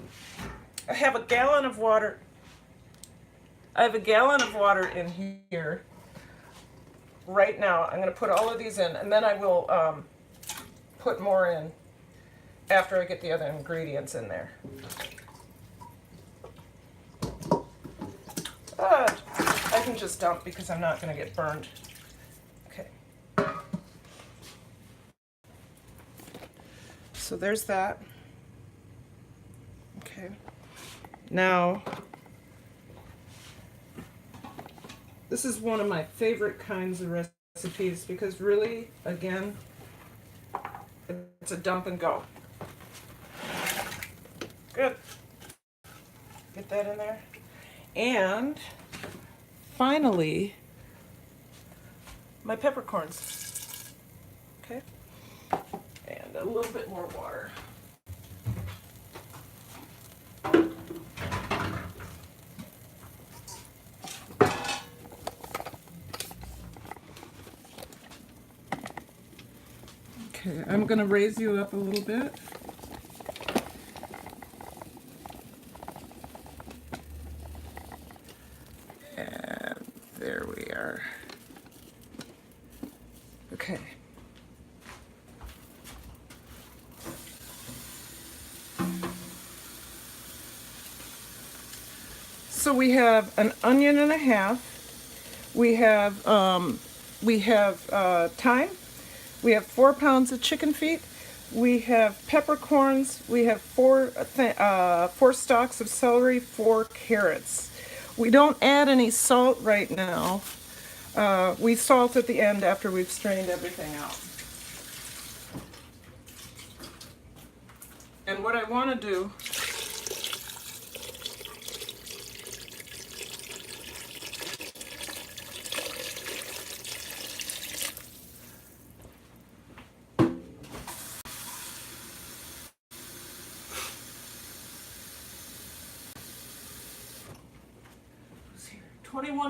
have a gallon of water. I have a gallon of water in here. Right now, I'm going to put all of these in, and then I will put more in after I get the other ingredients in there. I can just dump because I'm not going to get burned. Okay. So there's that. Okay. Now, this is one of my favorite kinds of recipes because really, again, it's a dump and go. Good. Get that in there. And finally, my peppercorns. Okay. And a little bit more water. Okay, I'm going to raise you up a little bit. And there we are. Okay. So we have an onion and a half. We have thyme. We have 4 pounds of chicken feet. We have peppercorns. We have 4 stalks of celery, 4 carrots. We don't add any salt right now. We salt at the end after we've strained everything out. And what I want to do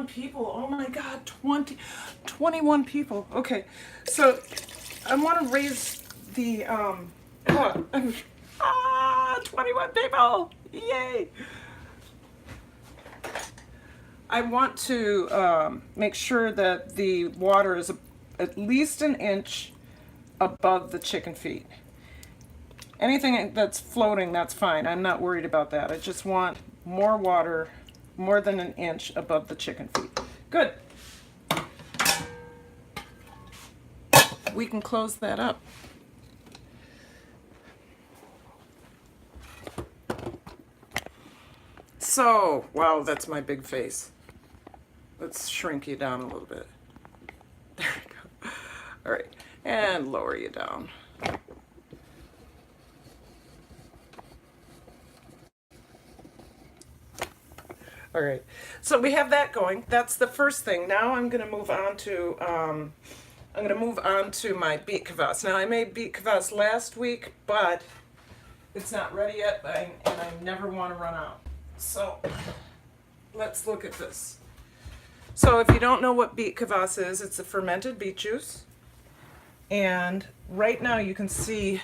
people. Oh my God, 21 people. Okay, so I want to raise the 21 people. Yay! I want to make sure that the water is at least an inch above the chicken feet. Anything that's floating, that's fine. I'm not worried about that. I just want more water, more than an inch above the chicken feet. Good. We can close that up. So, wow, that's my big face. Let's shrink you down a little bit. There we go. All right, and lower you down. All right, so we have that going. That's the first thing. Now I'm going to move on to my Beet Kvass. Now I made Beet Kvass last week, but it's not ready yet, and I never want to run out. So let's look at this. So if you don't know what Beet Kvass is, it's a fermented beet juice, and right now you can see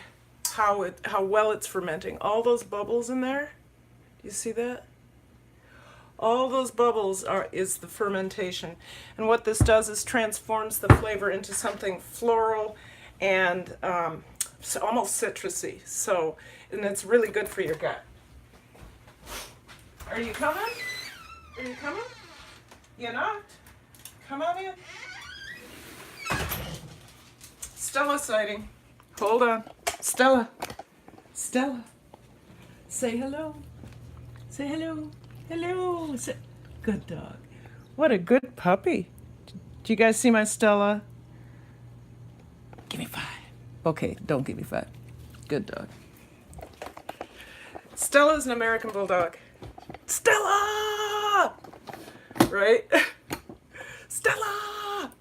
how well it's fermenting. All those bubbles in there. You see that? All those bubbles is the fermentation. And what this does is transforms the flavor into something floral and almost citrusy. So, and it's really good for your gut. Are you coming? Are you coming? You not? Come on in. Stella sighting. Hold on. Stella. Stella. Say hello. Say hello. Hello. Good dog. What a good puppy. Do you guys see my Stella? Give me 5. Okay, don't give me 5. Good dog. Stella's an American Bulldog. Stella! Right? Stella!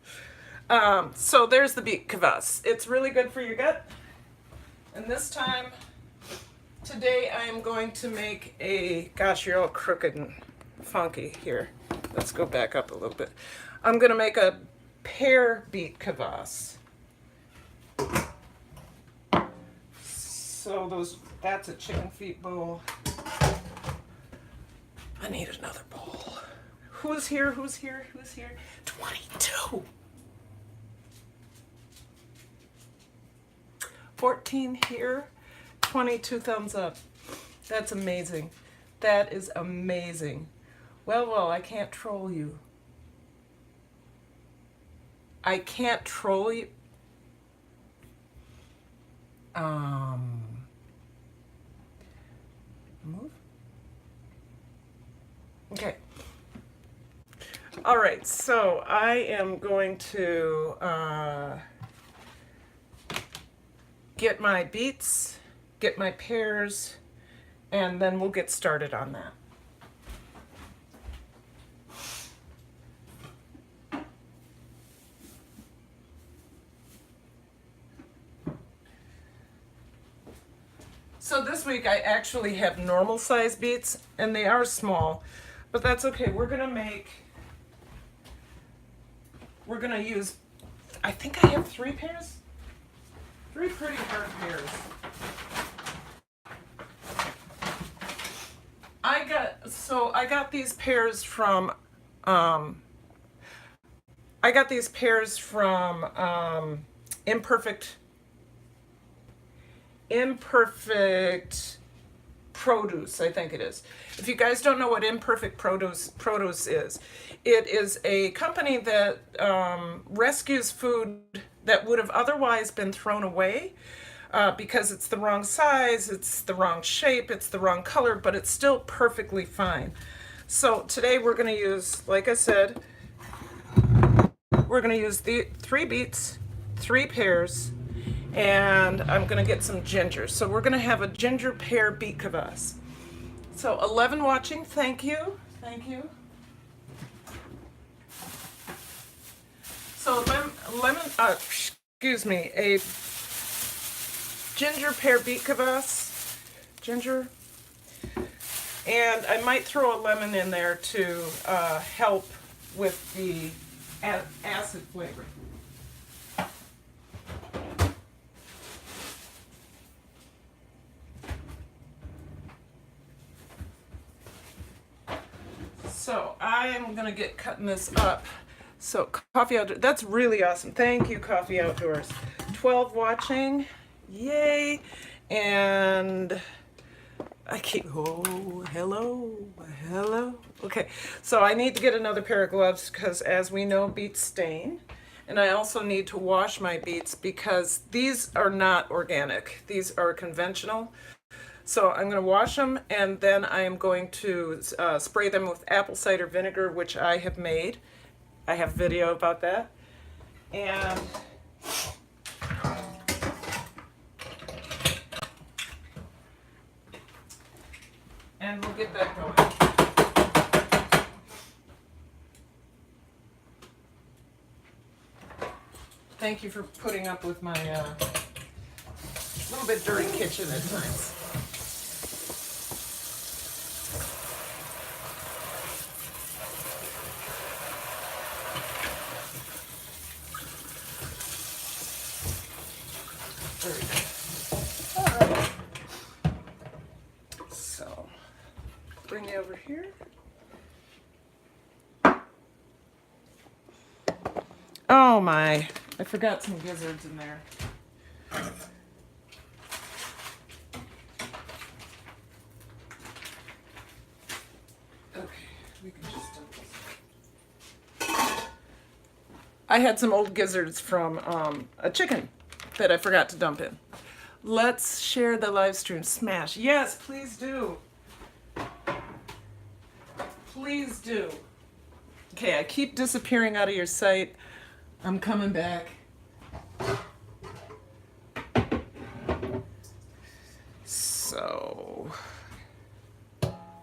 So there's the Beet Kvass. It's really good for your gut. And this time, today I am going to make a, gosh, you're all crooked and funky here. Let's go back up a little bit. I'm going to make a pear Beet Kvass. So that's a chicken feet bowl. I need another bowl. Who's here? Who's here? Who's here? 22. 14 here. 22 thumbs up. That's amazing. That is amazing. Well, I can't troll you. I can't troll you. Move. Okay. All right, so I am going to get my beets, get my pears, and then we'll get started on that. So this week I actually have normal size beets, and they are small, but that's okay. We're gonna use, I think I have 3 pears? 3 pretty hard pears. I got these pears from, Imperfect Produce, I think it is. If you guys don't know what Imperfect Produce is, it is a company that rescues food that would have otherwise been thrown away because it's the wrong size, it's the wrong shape, it's the wrong color, but it's still perfectly fine. So today we're going to use, like I said, we're going to use the 3 beets, 3 pears, and I'm going to get some ginger. So we're going to have a ginger pear Beet Kvass. So 11 watching, thank you. Thank you. So a ginger pear Beet Kvass. Ginger. And I might throw a lemon in there to help with the acid flavor. So I am going to get cutting this up. So Coffee Outdoors, that's really awesome. Thank you, Coffee Outdoors. 12 watching, yay. And I keep, oh, hello. Okay, so I need to get another pair of gloves because as we know, beets stain. And I also need to wash my beets because these are not organic. These are conventional. So I'm going to wash them, and then I am going to spray them with apple cider vinegar, which I have made. I have video about that. And we'll get that going. Thank you for putting up with my little bit dirty kitchen at times. Very good. All right. So, bring you over here. Oh my, I forgot some gizzards in there. Okay, we can just dump this. I had some old gizzards from a chicken that I forgot to dump in. Let's share the live stream. Smash. Yes, please do. Please do. Okay, I keep disappearing out of your sight. I'm coming back. So,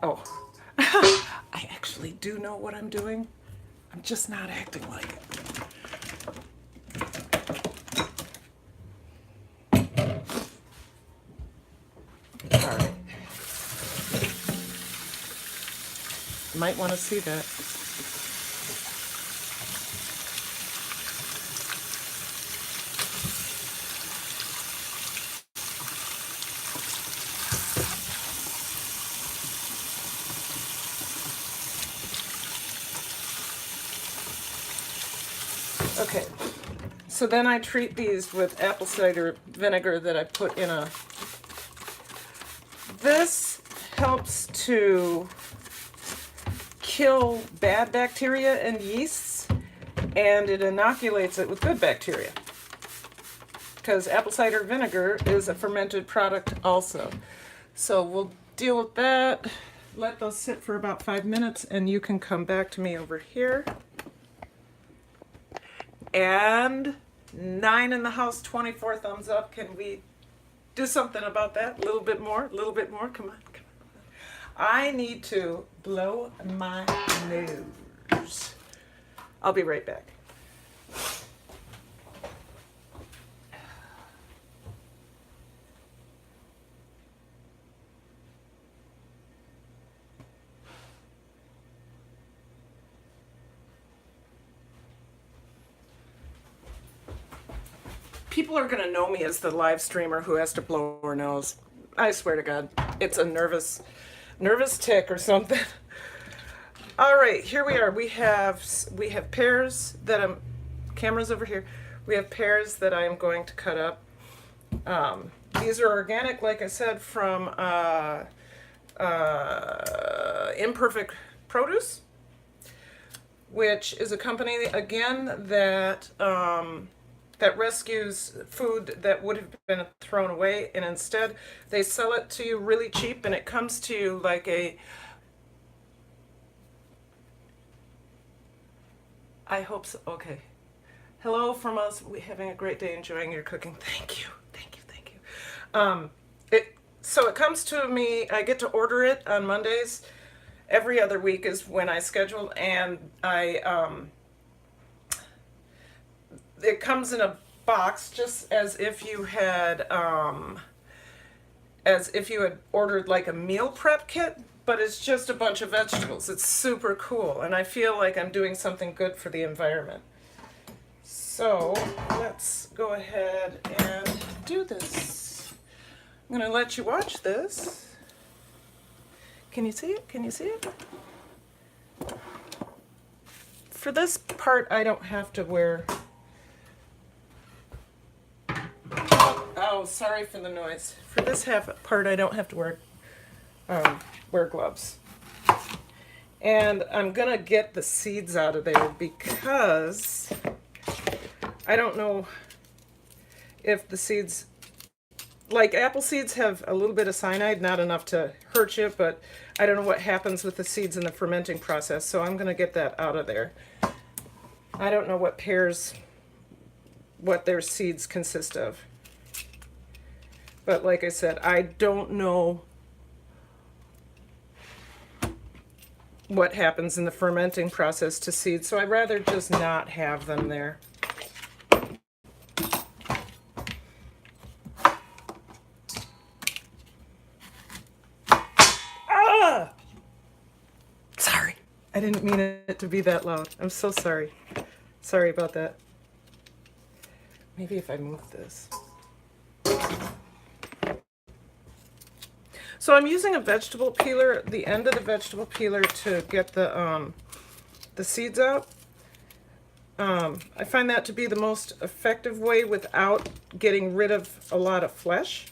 oh, I actually do know what I'm doing. I'm just not acting like it. All right. Might want to see that. Okay, so then I treat these with apple cider vinegar that I put in a... This helps to kill bad bacteria and yeasts, and it inoculates it with good bacteria. Because apple cider vinegar is a fermented product also. So we'll deal with that, let those sit for about 5 minutes, and you can come back to me over here. And 9 in the house, 24 thumbs up. Can we do something about that? A little bit more, a little bit more. Come on, come on. I need to blow my nose. I'll be right back. People are going to know me as the live streamer who has to blow her nose. I swear to God, it's a nervous tick or something. All right, here we are. We have pears that camera's over here. We have pears that I am going to cut up. These are organic, like I said, from Imperfect Produce, which is a company, again, that that rescues food that would have been thrown away, and instead they sell it to you really cheap, and it comes to you like a... I hope so. Okay. Hello from us. We're having a great day, enjoying your cooking. Thank you. Thank you. Thank you. So it comes to me, I get to order it on Mondays. Every other week is when I schedule, and it comes in a box just as if you had ordered like a meal prep kit, but it's just a bunch of vegetables. It's super cool, and I feel like I'm doing something good for the environment. So let's go ahead and do this. I'm going to let you watch this. Can you see it? Can you see it? For this part, I don't have to wear... Oh, sorry for the noise. For this part, I don't have to wear gloves. And I'm gonna get the seeds out of there because I don't know if the seeds, like apple seeds, have a little bit of cyanide, not enough to hurt you, but I don't know what happens with the seeds in the fermenting process, so I'm gonna get that out of there. I don't know what pears, what their seeds consist of. But like I said, I don't know what happens in the fermenting process to seeds, so I'd rather just not have them there. Ah! Sorry. I didn't mean it to be that loud. I'm so sorry. Sorry about that. Maybe if I move this. So I'm using a vegetable peeler, the end of the vegetable peeler, to get the seeds out. I find that to be the most effective way without getting rid of a lot of flesh.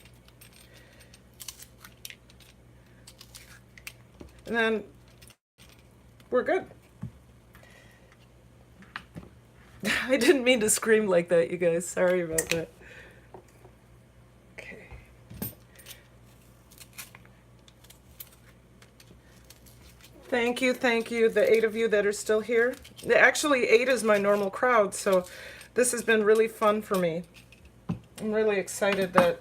And then we're good. I didn't mean to scream like that, you guys. Sorry about that. Thank you, the 8 of you that are still here. Actually, 8 is my normal crowd, so this has been really fun for me. I'm really excited that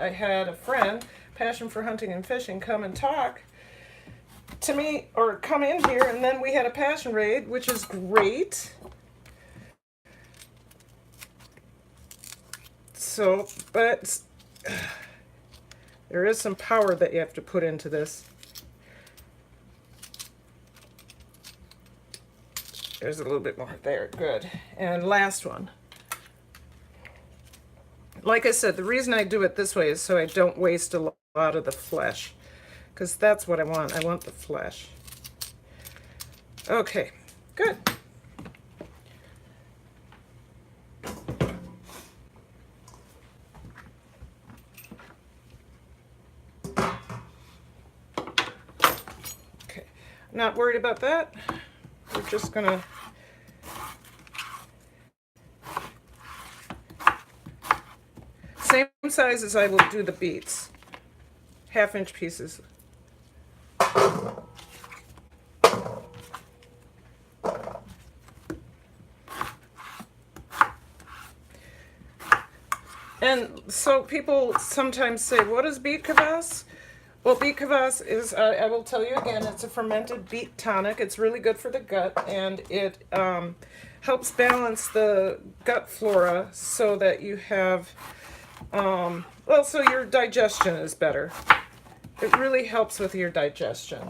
I had a friend, passion for hunting and fishing, come and talk to me, or come in here, and then we had a passion raid, which is great. So, but there is some power that you have to put into this. There's a little bit more there, good. And last one. Like I said, the reason I do it this way is so I don't waste a lot of the flesh, because that's what I want. I want the flesh. Okay, good. Okay, not worried about that. We're just gonna same size as I will do the beets, 1/2 inch pieces. And so people sometimes say, what is Beet Kvass? Well, Beet Kvass is, I will tell you again, it's a fermented beet tonic. It's really good for the gut, and it helps balance the gut flora so that you have, well, so your digestion is better. It really helps with your digestion.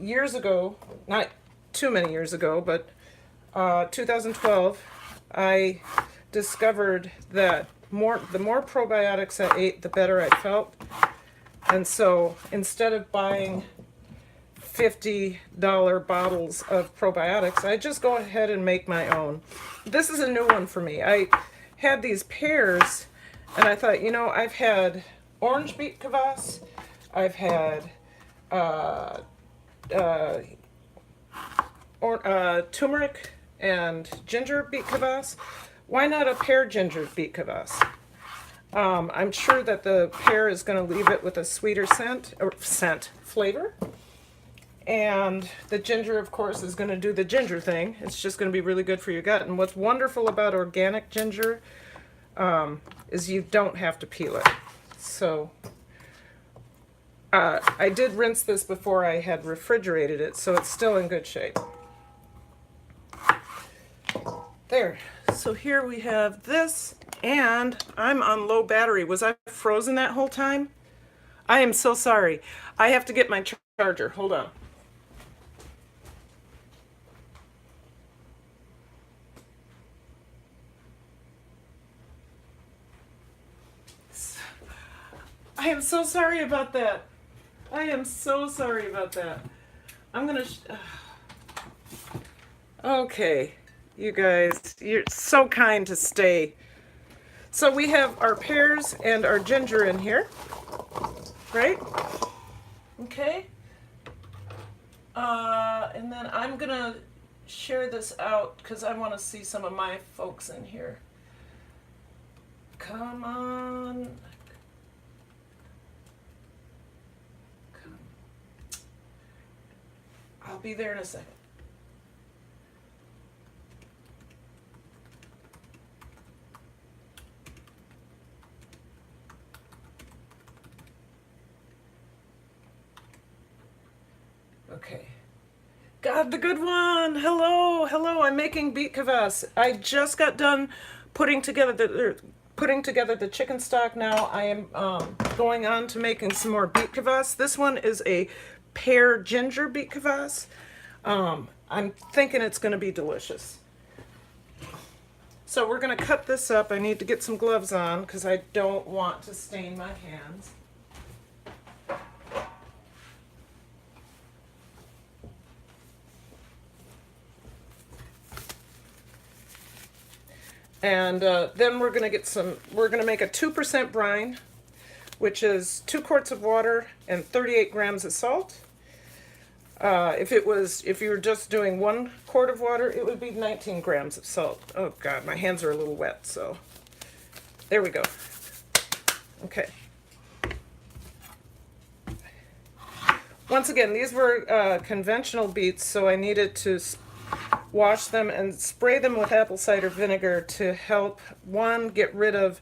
Years ago, not too many years ago, but 2012, I discovered that the more probiotics I ate, the better I felt. And so instead of buying $50 bottles of probiotics, I just go ahead and make my own. This is a new one for me. I had these pears, and I thought, you know, I've had orange Beet Kvass, I've had turmeric and ginger Beet Kvass. Why not a pear ginger Beet Kvass? I'm sure that the pear is going to leave it with a sweeter flavor. And the ginger, of course, is going to do the ginger thing. It's just going to be really good for your gut. And what's wonderful about organic ginger is you don't have to peel it. So I did rinse this before I had refrigerated it, so it's still in good shape. There. So here we have this, and I'm on low battery. Was I frozen that whole time? I am so sorry. I have to get my charger. Hold on. I am so sorry about that. I am so sorry about that. I'm gonna... Okay. You guys, you're so kind to stay. So we have our pears and our ginger in here, right? Okay. And then I'm gonna share this out because I want to see some of my folks in here. Come on. Come. I'll be there in a second. Okay. God, the good one. Hello, hello. I'm making Beet Kvass. I just got done putting together the chicken stock. Now I am going on to making some more Beet Kvass. This one is a pear ginger Beet Kvass. I'm thinking it's going to be delicious. So we're going to cut this up. I need to get some gloves on because I don't want to stain my hands. And then we're going to make a 2% brine, which is 2 quarts of water and 38 grams of salt. If you were just doing 1 quart of water, it would be 19 grams of salt. Oh God, my hands are a little wet, so there we go. Okay. once again, these were conventional beets, so I needed to wash them and spray them with apple cider vinegar to help, one, get rid of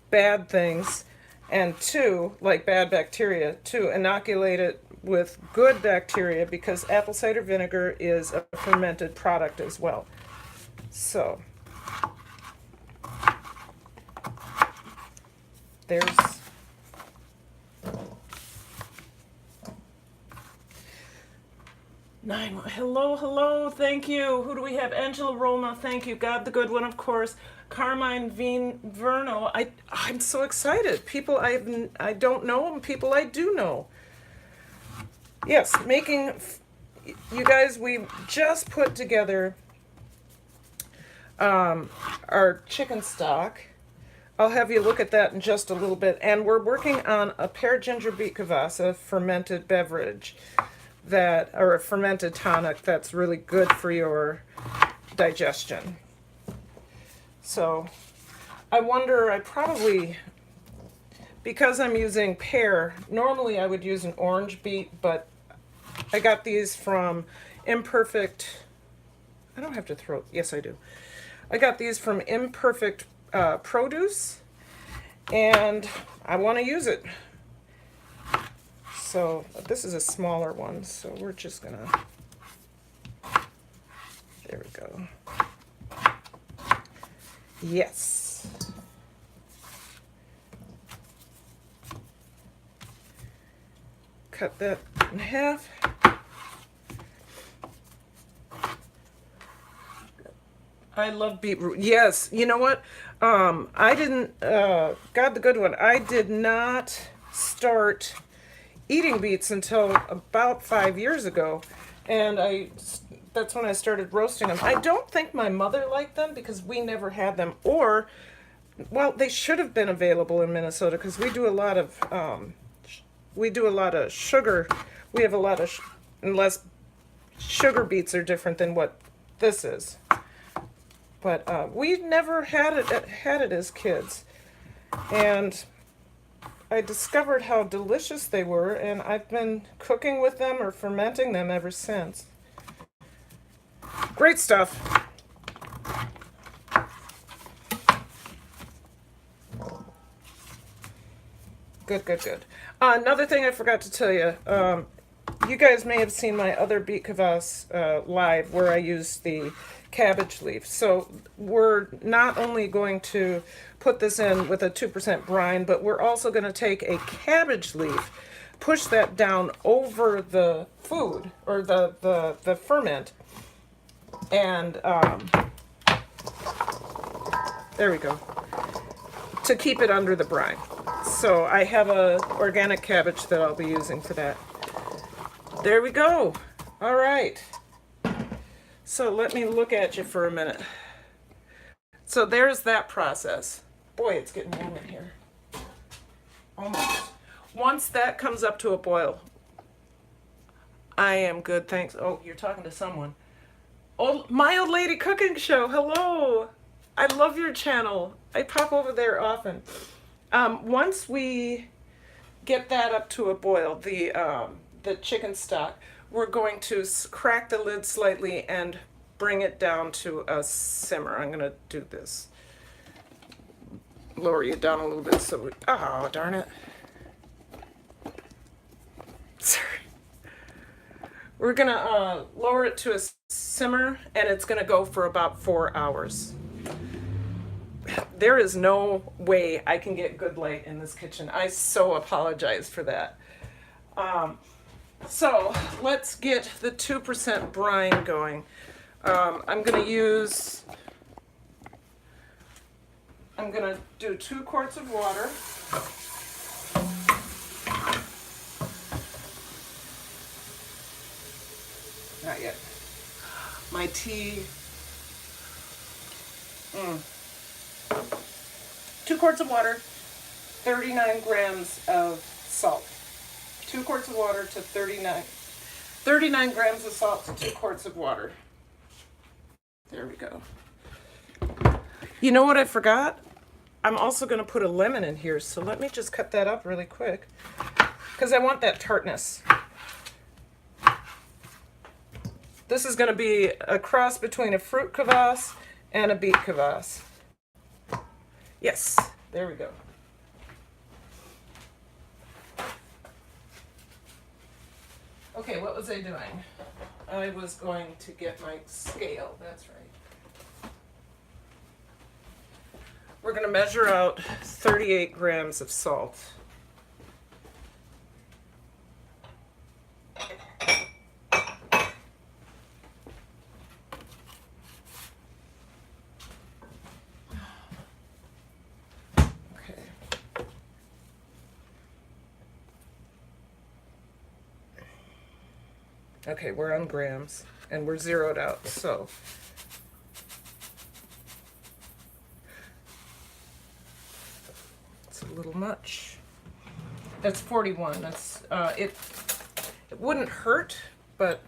bad things, and two, like bad bacteria, to inoculate it with good bacteria, because apple cider vinegar is a fermented product as well. So there's nine. Hello, thank you. Who do we have? Angela Roma, thank you. God the Good One, of course. Carmine Verno. I'm so excited. People I don't know and people I do know. Yes, making, you guys, we just put together our chicken stock. I'll have you look at that in just a little bit. And we're working on a Pear Ginger Beet Kvass, a fermented beverage or a fermented tonic that's really good for your digestion. So I wonder, because I'm using pear, normally I would use an orange beet, but I got these from Imperfect, I don't have to throw, yes I do. I got these from Imperfect Produce, and I want to use it. So this is a smaller one, so we're just gonna, there we go. Yes. Cut that in half. I love beetroot. Yes, you know what? I didn't, God the Good One, I did not start eating beets until about 5 years ago. And that's when I started roasting them. I don't think my mother liked them because we never had them. Or, well, they should have been available in Minnesota because we do a lot of sugar. We have a lot of, unless sugar beets are different than what this is. But we never had it as kids. And I discovered how delicious they were, and I've been cooking with them or fermenting them ever since. Great stuff. Good. Another thing I forgot to tell you. You guys may have seen my other Beet Kvass live where I used the cabbage leaf. So we're not only going to put this in with a 2% brine, but we're also going to take a cabbage leaf, push that down over the food or the ferment, and there we go, to keep it under the brine. So I have a organic cabbage that I'll be using for that. There we go. All right. So let me look at you for a minute. So there's that process. Boy, it's getting warm in here. Almost. Once that comes up to a boil, I am good, thanks. Oh, you're talking to someone. My Old Lady Cooking Show, hello. I love your channel. I pop over there often. Once we get that up to a boil, the chicken stock, we're going to crack the lid slightly and bring it down to a simmer. I'm going to do this. Lower you down a little bit so we, oh, darn it. Sorry. We're going to lower it to a simmer, and it's going to go for about 4 hours. There is no way I can get good light in this kitchen. I so apologize for that. So let's get the 2% brine going. I'm going to do 2 quarts of water. Not yet. My tea. 2 quarts of water, 39 grams of salt. 2 quarts of water to 39 grams of salt to 2 quarts of water. There we go. You know what I forgot? I'm also going to put a lemon in here, so let me just cut that up really quick because I want that tartness. This is going to be a cross between a fruit kvass and a beet kvass. Yes, there we go. Okay, what was I doing? I was going to get my scale, that's right. We're going to measure out 38 grams of salt. Okay, we're on grams, and we're zeroed out, so. It's a little much. That's 41. That's, it wouldn't hurt, but.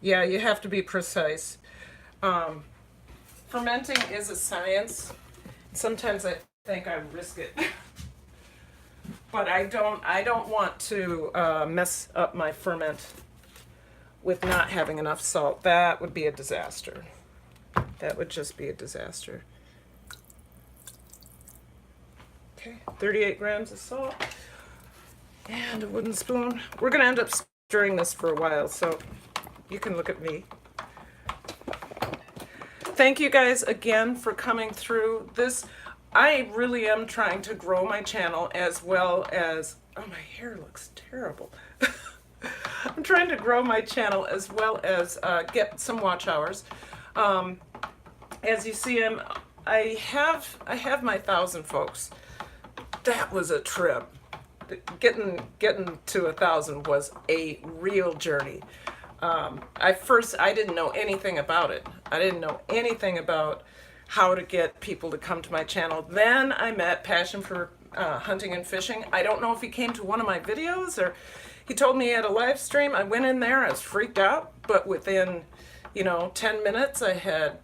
Yeah, you have to be precise. Fermenting is a science. Sometimes I think I risk it, but I don't want to mess up my ferment with not having enough salt. That would be a disaster. That would just be a disaster. Okay, 38 grams of salt and a wooden spoon. We're gonna end up stirring this for a while, so you can look at me. Thank you guys again for coming through this. I really am trying to grow my channel as well as, oh, my hair looks terrible. I'm trying to grow my channel as well as get some watch hours. As you see, I have my 1,000 folks. That was a trip. Getting to 1,000 was a real journey. I didn't know anything about it. I didn't know anything about how to get people to come to my channel. Then I met Passion for Hunting and Fishing. I don't know if he came to one of my videos or he told me he had a live stream. I went in there, I was freaked out, but within, 10 minutes I had,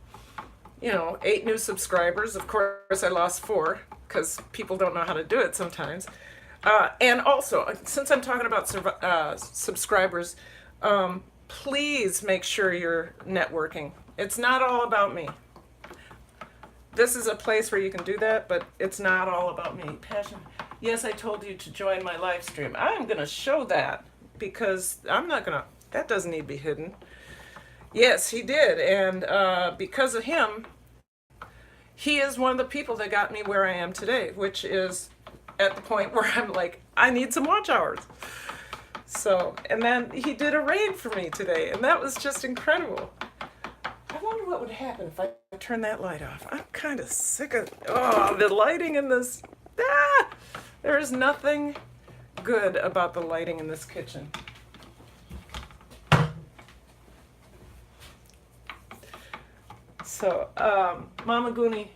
8 new subscribers. Of course I lost 4 because people don't know how to do it sometimes. And also, since I'm talking about subscribers, please make sure you're networking. It's not all about me. This is a place where you can do that, but it's not all about me. Passion. Yes, I told you to join my live stream. I'm going to show that because that doesn't need to be hidden. Yes, he did. And because of him, he is one of the people that got me where I am today, which is at the point where I'm like, I need some watch hours. So, and then he did a raid for me today, and that was just incredible. I wonder what would happen if I turn that light off. I'm kind of sick of, the lighting in this. There is nothing good about the lighting in this kitchen. So, Mama Goonie,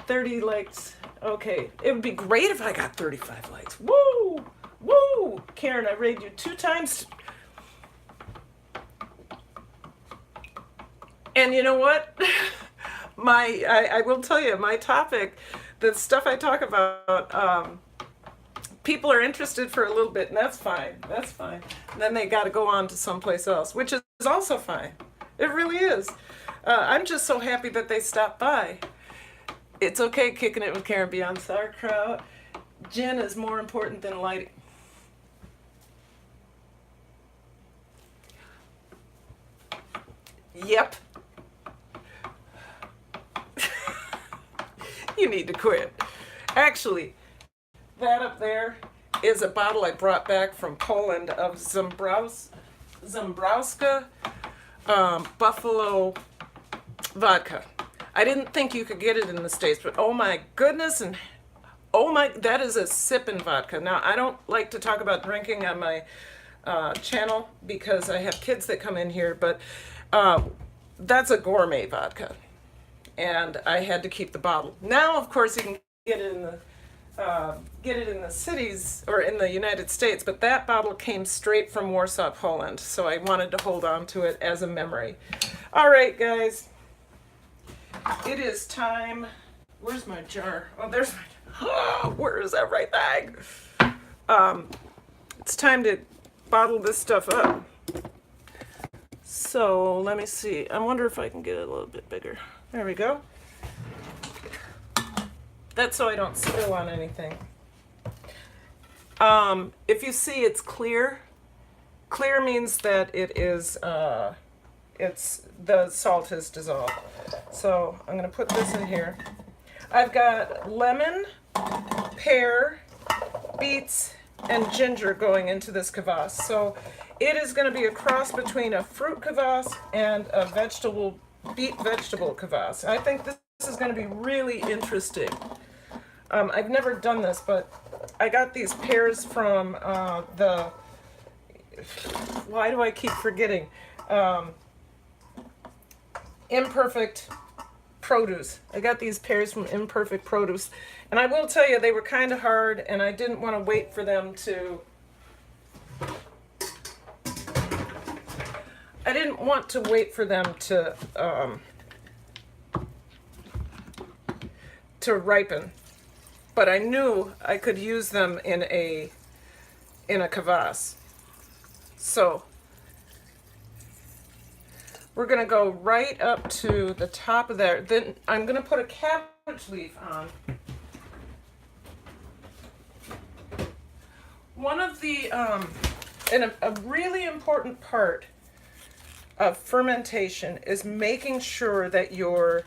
30 likes. Okay, it would be great if I got 35 likes. Woo! Woo! Karen, I rated you 2 times. And you know what? I will tell you, my topic, the stuff I talk about, people are interested for a little bit, and that's fine. That's fine. And then they got to go on to someplace else, which is also fine. It really is. I'm just so happy that they stopped by. It's okay kicking it with Karen beyond sauerkraut. Gin is more important than lighting. Yep. You need to quit. Actually, that up there is a bottle I brought back from Poland of Zambrowska Buffalo vodka. I didn't think you could get it in the States, but oh my goodness, and that is a sippin' vodka. Now, I don't like to talk about drinking on my channel because I have kids that come in here, but that's a gourmet vodka. And I had to keep the bottle. Now, of course, you can get it in the cities or in the United States, but that bottle came straight from Warsaw, Poland. So I wanted to hold on to it as a memory. All right, guys. It is time. Where's my jar? Oh, there's my, oh, where is everything? It's time to bottle this stuff up. So let me see. I wonder if I can get it a little bit bigger. There we go. That's so I don't spill on anything. If you see it's clear, clear means that it is, the salt is dissolved. So I'm going to put this in here. I've got lemon, pear, beets, and ginger going into this kvass. So it is going to be a cross between a fruit kvass and a beet vegetable kvass. I think this is going to be really interesting. I've never done this, but I got these pears from why do I keep forgetting? Imperfect Produce. I got these pears from Imperfect Produce, and I will tell you they were kind of hard, and I didn't want to wait for them to ripen, but I knew I could use them in a kvass. So we're going to go right up to the top of there. Then I'm going to put a cabbage leaf on. One of the, and a really important part of fermentation is making sure that your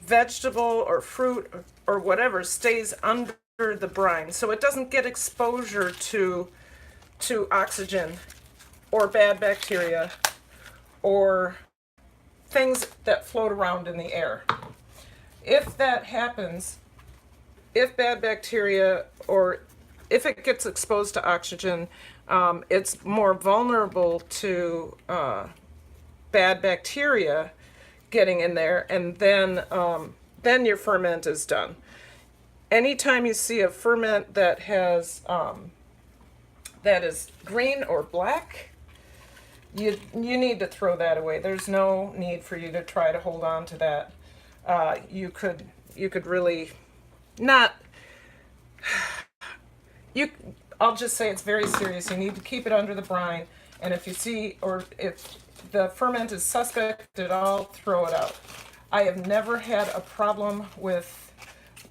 vegetable or fruit or whatever stays under the brine so it doesn't get exposure to oxygen or bad bacteria or things that float around in the air. If that happens, if bad bacteria or if it gets exposed to oxygen, it's more vulnerable to bad bacteria getting in there, and then your ferment is done. Anytime you see a ferment that has that is green or black, you need to throw that away. There's no need for you to try to hold on to that. You could really not. I'll just say it's very serious. You need to keep it under the brine, and if you see, or if the ferment is suspect at all, throw it out. I have never had a problem with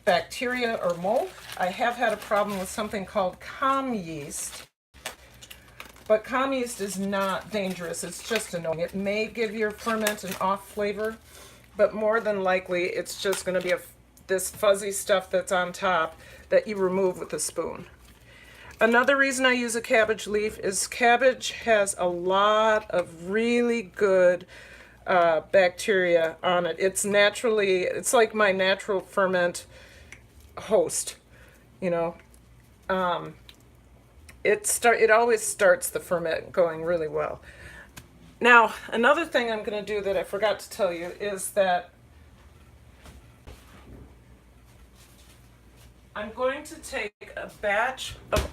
bacteria or mold. I have had a problem with something called comm yeast, but comm yeast is not dangerous. It's just annoying. It may give your ferment an off flavor, but more than likely it's just going to be this fuzzy stuff that's on top that you remove with a spoon. Another reason I use a cabbage leaf is cabbage has a lot of really good bacteria on it. It's like my natural ferment host, you know. It always starts the ferment going really well. Now, another thing I'm going to do that I forgot to tell you is that I'm going to take a batch of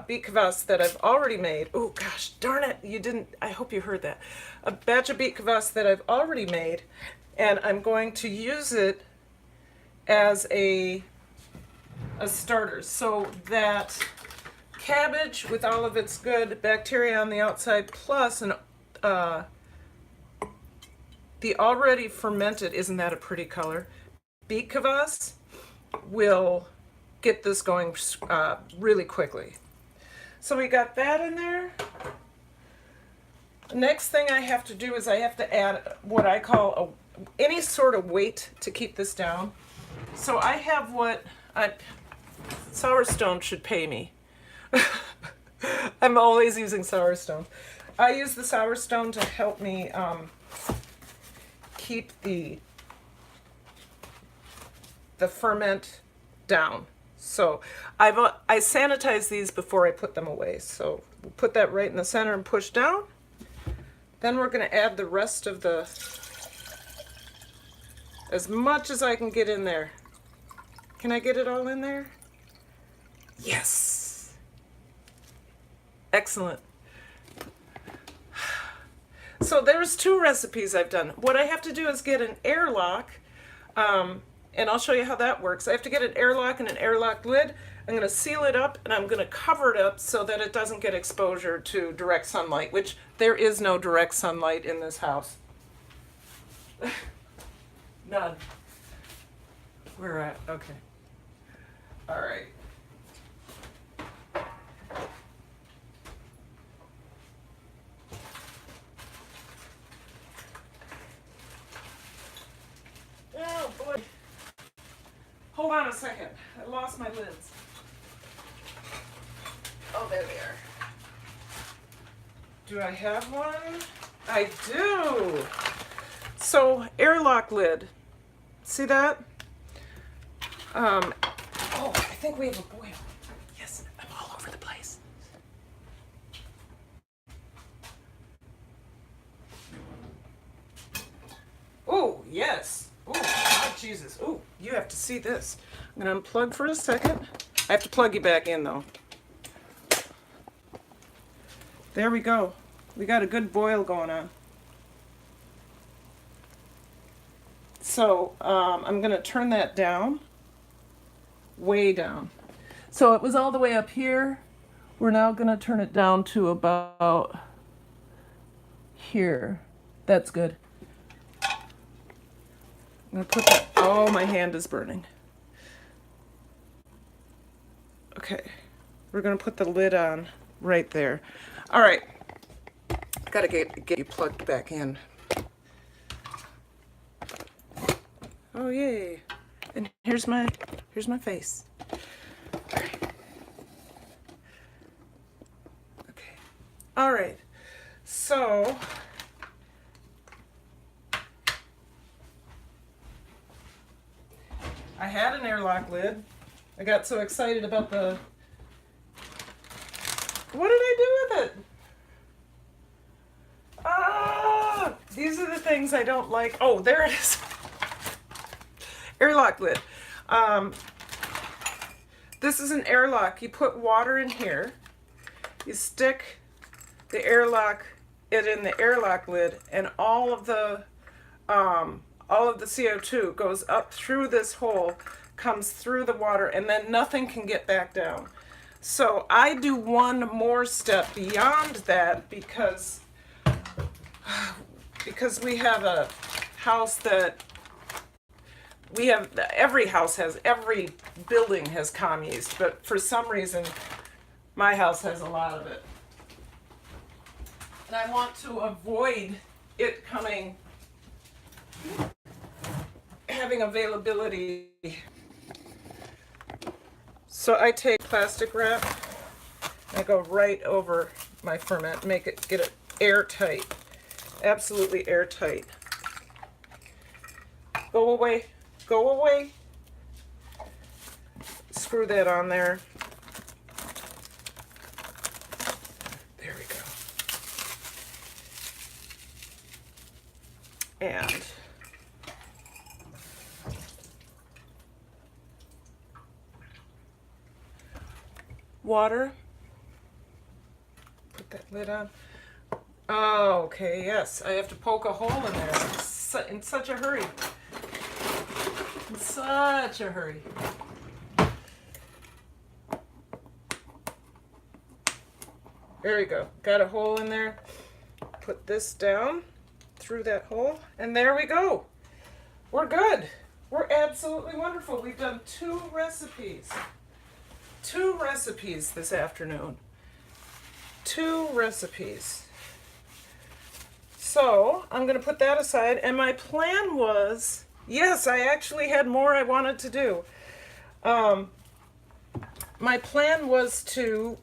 Beet Kvass that I've already made. Oh gosh, darn it, you didn't, I hope you heard that. A batch of Beet Kvass that I've already made, and I'm going to use it as a starter. So that cabbage with all of its good bacteria on the outside, plus the already fermented, isn't that a pretty color? Beet Kvass will get this going really quickly. So we got that in there. The next thing I have to do is I have to add what I call any sort of weight to keep this down. So I have Sour Stone should pay me. I'm always using Sour Stone. I use the Sour Stone to help me keep the ferment down. So I sanitize these before I put them away. So we'll put that right in the center and push down. Then we're going to add the rest of as much as I can get in there. Can I get it all in there? Yes. Excellent. So there's 2 recipes I've done. What I have to do is get an airlock and I'll show you how that works. I have to get an airlock and an airlock lid. I'm going to seal it up, and I'm going to cover it up so that it doesn't get exposure to direct sunlight, which there is no direct sunlight in this house. None. We're at, okay. All right. Oh boy. Hold on a second. I lost my lids. Oh, there they are. Do I have one? I do. So, airlock lid. See that? Oh, I think we have a boil. Yes, I'm all over the place. Oh, yes. Oh, Jesus. Oh, you have to see this. I'm going to unplug for a second. I have to plug you back in, though. There we go. We got a good boil going on. So I'm going to turn that down, way down. So it was all the way up here. We're now going to turn it down to about here. That's good. I'm going to put that, oh, my hand is burning. Okay, we're going to put the lid on right there. All right, gotta get you plugged back in. Oh yay! And here's my face. All right. Okay. All right. So I had an airlock lid. I got so excited about the. What did I do with it? Ah! These are the things I don't like. Oh, there it is. Airlock lid. This is an airlock. You put water in here. You stick the airlock it in the airlock lid, and all of the CO2 goes up through this hole, comes through the water, and then nothing can get back down. So I do one more step beyond that because we have a house that every building has comm yeast, but for some reason my house has a lot of it. And I want to avoid it having availability. So I take plastic wrap, and I go right over my ferment, get it airtight, absolutely airtight. Go away, go away. Screw that on there. There we go. And water. Put that lid on. Oh, okay, yes. I have to poke a hole in there in such a hurry. In such a hurry. There we go. Got a hole in there. Put this down through that hole, and there we go. We're good. We're absolutely wonderful. We've done 2 recipes. 2 recipes this afternoon. 2 recipes. So I'm going to put that aside, and my plan was, yes, I actually had more I wanted to do. My plan was to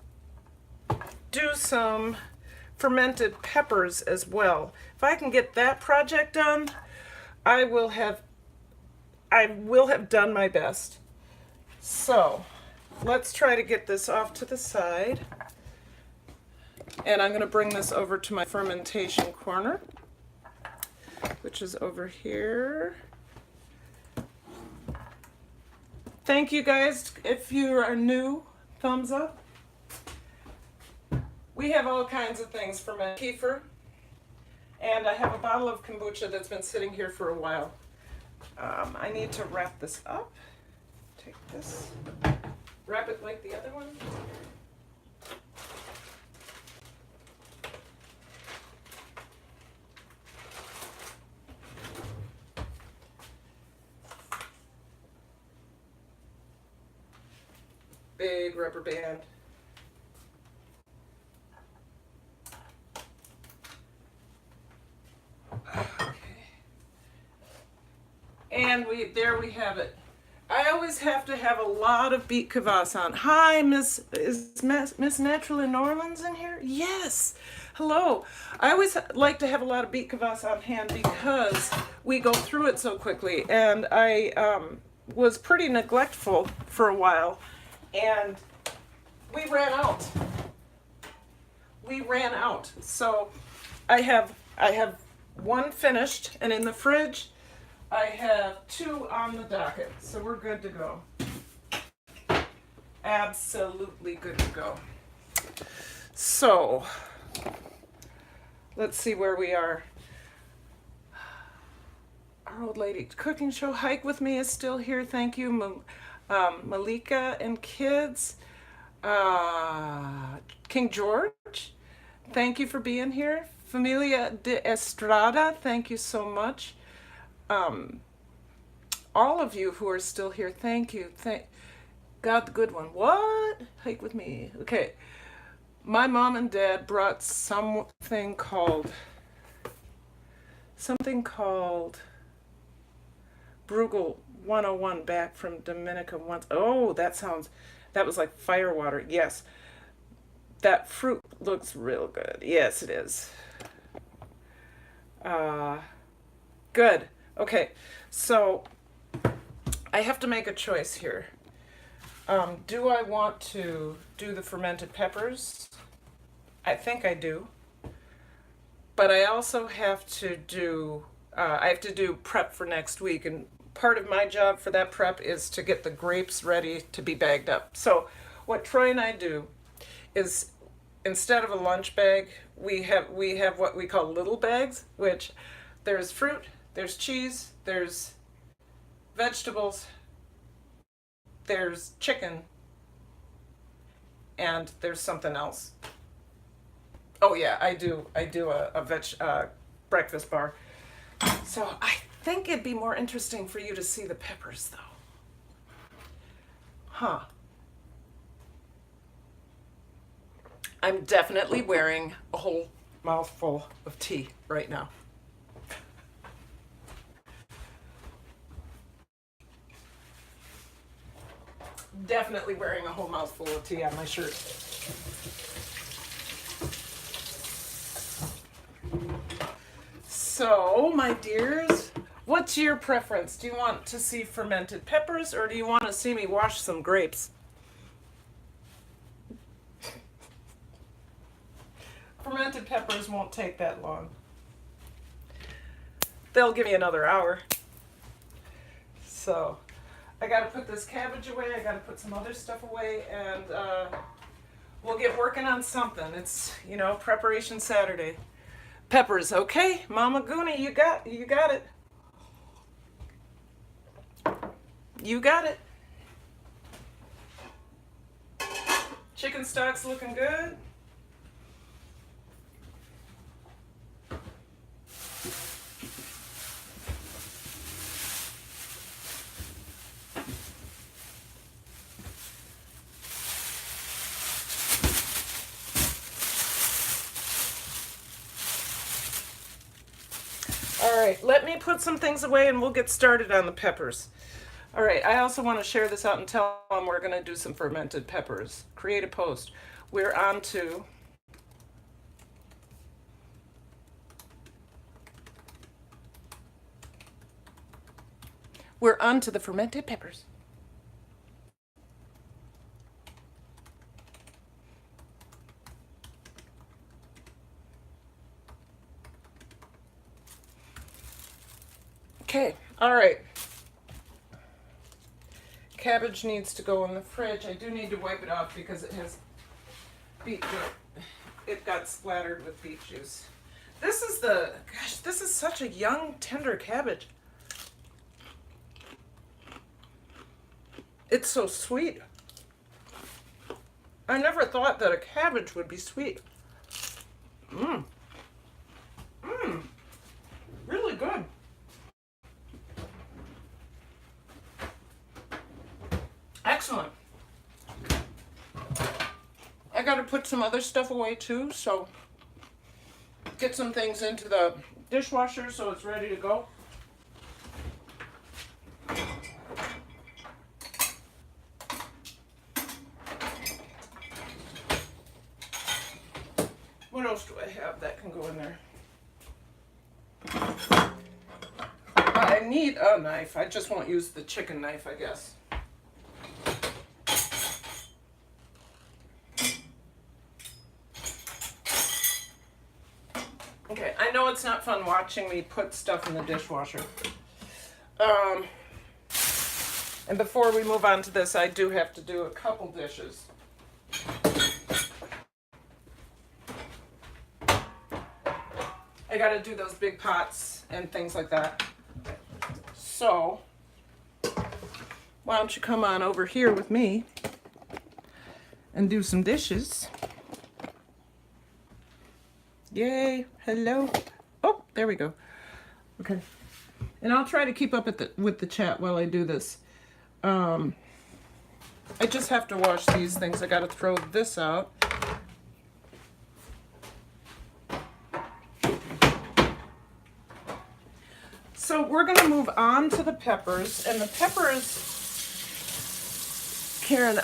do some fermented peppers as well. If I can get that project done, I will have done my best. So let's try to get this off to the side. And I'm going to bring this over to my fermentation corner, which is over here. Thank you guys. If you are new, thumbs up. We have all kinds of things fermented. Kefir. And I have a bottle of kombucha that's been sitting here for a while. I need to wrap this up. Take this, wrap it like the other one. Big rubber band. And there we have it. I always have to have a lot of Beet Kvass on. Hi, Miss Natural in New Orleans in here? Yes. Hello. I always like to have a lot of Beet Kvass on hand because we go through it so quickly. And I was pretty neglectful for a while, and we ran out. We ran out. So I have one finished, and in the fridge I have 2 on the docket, so we're good to go. Absolutely good to go. So, let's see where we are. Our old lady cooking show Hike With Me is still here. Thank you, Malika and kids. King George, thank you for being here. Familia de Estrada, thank you so much. All of you who are still here, thank you. God the good one. What? Hike With Me. Okay. My mom and dad brought something called Bruegel 101 back from Dominica once. Oh, that was like fire water. Yes. That fruit looks real good. Yes, it is. Good. Okay, so I have to make a choice here. Do I want to do the fermented peppers? I think I do. But I also have to do, prep for next week, and part of my job for that prep is to get the grapes ready to be bagged up. So what Troy and I do is, instead of a lunch bag, we have what we call little bags, which there's fruit, there's cheese, there's vegetables, there's chicken, and there's something else. Oh yeah, I do a breakfast bar. So I think it'd be more interesting for you to see the peppers though. Huh. I'm definitely wearing a whole mouthful of tea right now. Definitely wearing a whole mouthful of tea on my shirt. So, my dears, what's your preference? Do you want to see fermented peppers, or do you want to see me wash some grapes? Fermented peppers won't take that long. They'll give me another hour. So, I gotta put this cabbage away, I gotta put some other stuff away, and we'll get working on something. It's, Preparation Saturday. Peppers, okay? Mama Goonie, you got it. You got it. Chicken stock's looking good. All right, let me put some things away and we'll get started on the peppers. All right, I also want to share this out and tell them we're going to do some fermented peppers. Create a post. We're on to the fermented peppers. Okay, all right. Cabbage needs to go in the fridge. I do need to wipe it off because it has beet juice. It got splattered with beet juice. This is such a young, tender cabbage. It's so sweet. I never thought that a cabbage would be sweet. Mmm. Mmm. Really good. Excellent. I gotta put some other stuff away too, so get some things into the dishwasher so it's ready to go. What else do I have that can go in there? I need a knife. I just won't use the chicken knife, I guess. Okay, I know it's not fun watching me put stuff in the dishwasher. And before we move on to this, I do have to do a couple dishes. I gotta do those big pots and things like that. So, why don't you come on over here with me and do some dishes. Yay, hello. Oh, there we go. Okay. And I'll try to keep up with the chat while I do this. I just have to wash these things. I gotta throw this out. So we're gonna move on to the peppers, and the peppers, Karen,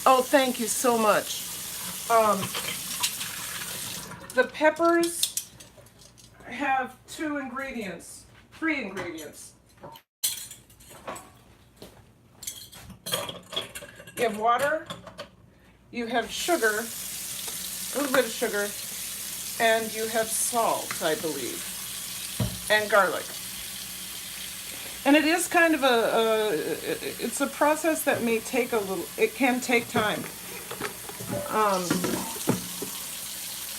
oh, thank you so much. The peppers have three ingredients. You have water, you have sugar, a little bit of sugar, and you have salt, I believe, and garlic. And it is kind of it's a process that may take it can take time.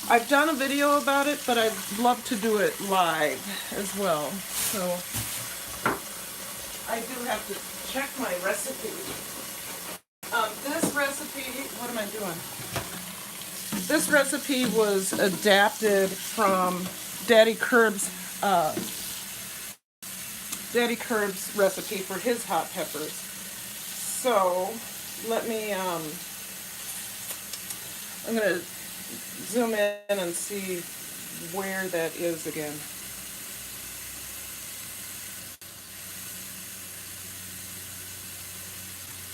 I've done a video about it, but I'd love to do it live as well. So I do have to check my recipe. This recipe, what am I doing? This recipe was adapted from Daddy Curb's recipe for his hot peppers. So let me, I'm gonna zoom in and see where that is again.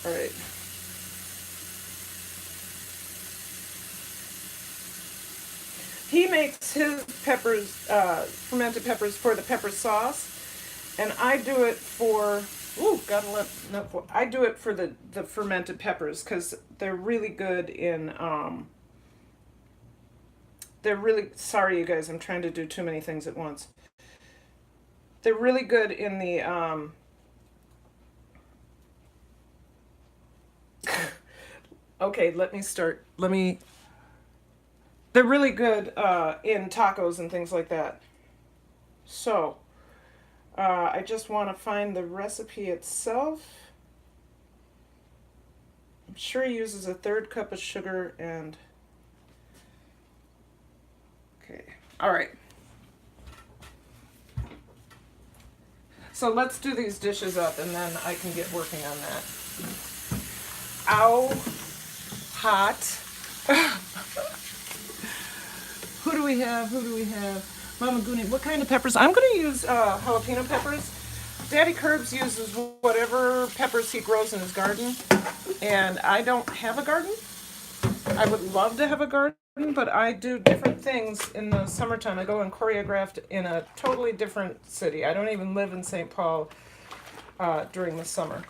All right. He makes his peppers, fermented peppers, for the pepper sauce, and I do it for, I do it for the fermented peppers because they're really good in, sorry you guys, I'm trying to do too many things at once. They're really good in the, okay, they're really good in tacos and things like that. So, I just want to find the recipe itself. I'm sure he uses a 1/3 cup of sugar and... Okay, all right. So let's do these dishes up and then I can get working on that. Ow, hot. Who do we have? Mama Goonie, what kind of peppers? I'm going to use jalapeno peppers. Daddy Curbs uses whatever peppers he grows in his garden. And I don't have a garden. I would love to have a garden, but I do different things in the summertime. I go and choreograph in a totally different city. I don't even live in St. Paul during the summer.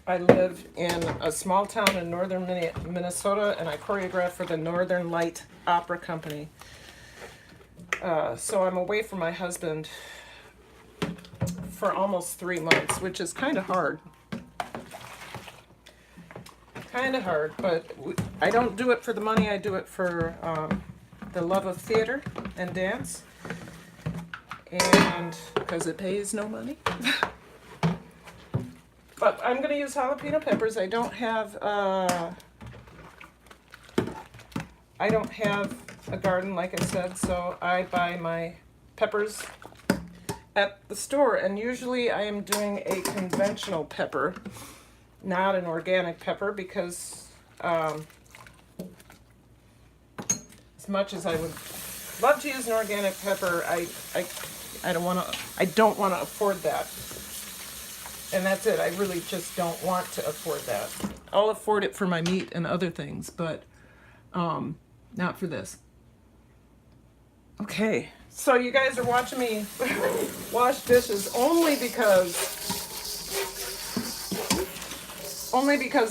I live in a small town in northern Minnesota, and I choreograph for the Northern Light Opera Company. So I'm away from my husband for almost 3 months, which is kind of hard. But I don't do it for the money. I do it for the love of theater and dance. and because it pays no money. But I'm going to use jalapeno peppers. I don't have a garden, like I said, so I buy my peppers at the store, and usually I am doing a conventional pepper, not an organic pepper, because as much as I would love to use an organic pepper, I don't want to afford that. And that's it. I really just don't want to afford that. I'll afford it for my meat and other things, but not for this. Okay, so you guys are watching me wash dishes only because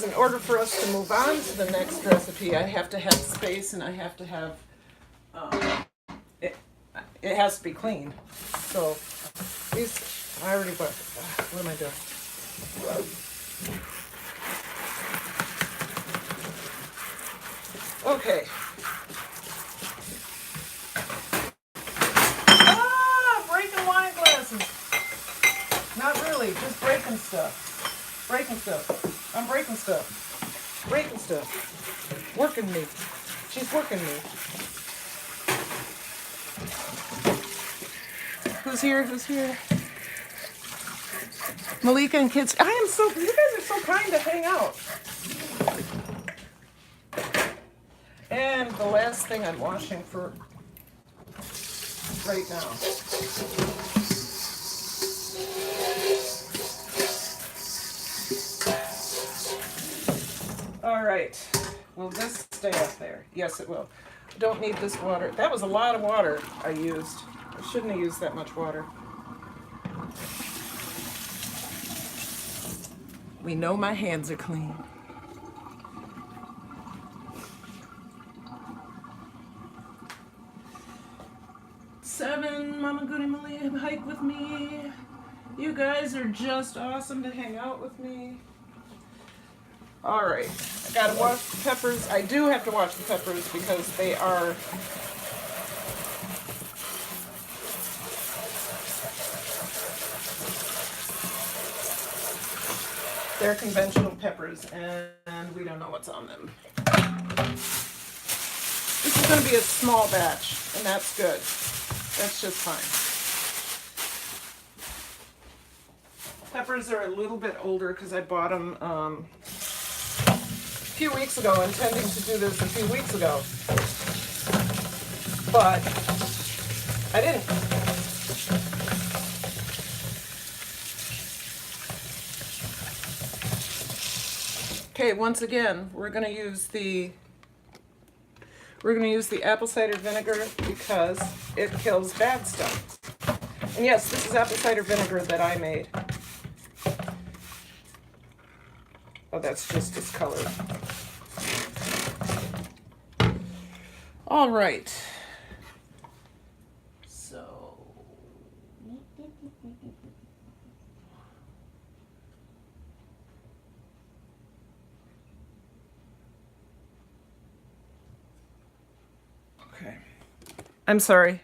in order for us to move on to the next recipe, I have to have space and I have to have it has to be clean. So these I already bought. What am I doing? Okay. Breaking wine glasses. Not really, just breaking stuff. Breaking stuff. I'm breaking stuff. Breaking stuff. Working me. She's working me. Who's here? Who's here? Malika and kids. You guys are so kind to hang out. And the last thing I'm washing for right now. All right. Will this stay up there? Yes, it will. Don't need this water. That was a lot of water I used. I shouldn't have used that much water. We know my hands are clean. Seven, Mama Goody Malia, hike with me. You guys are just awesome to hang out with me. All right, I gotta wash the peppers. I do have to wash the peppers because they are they're conventional peppers and we don't know what's on them. This is going to be a small batch, and that's good. That's just fine. Peppers are a little bit older because I bought them a few weeks ago, intending to do this a few weeks ago. But I didn't. Okay, once again, we're going to use the apple cider vinegar because it kills bad stuff. And yes, this is apple cider vinegar that I made. Oh, that's just discolored. All right. So, okay. I'm sorry.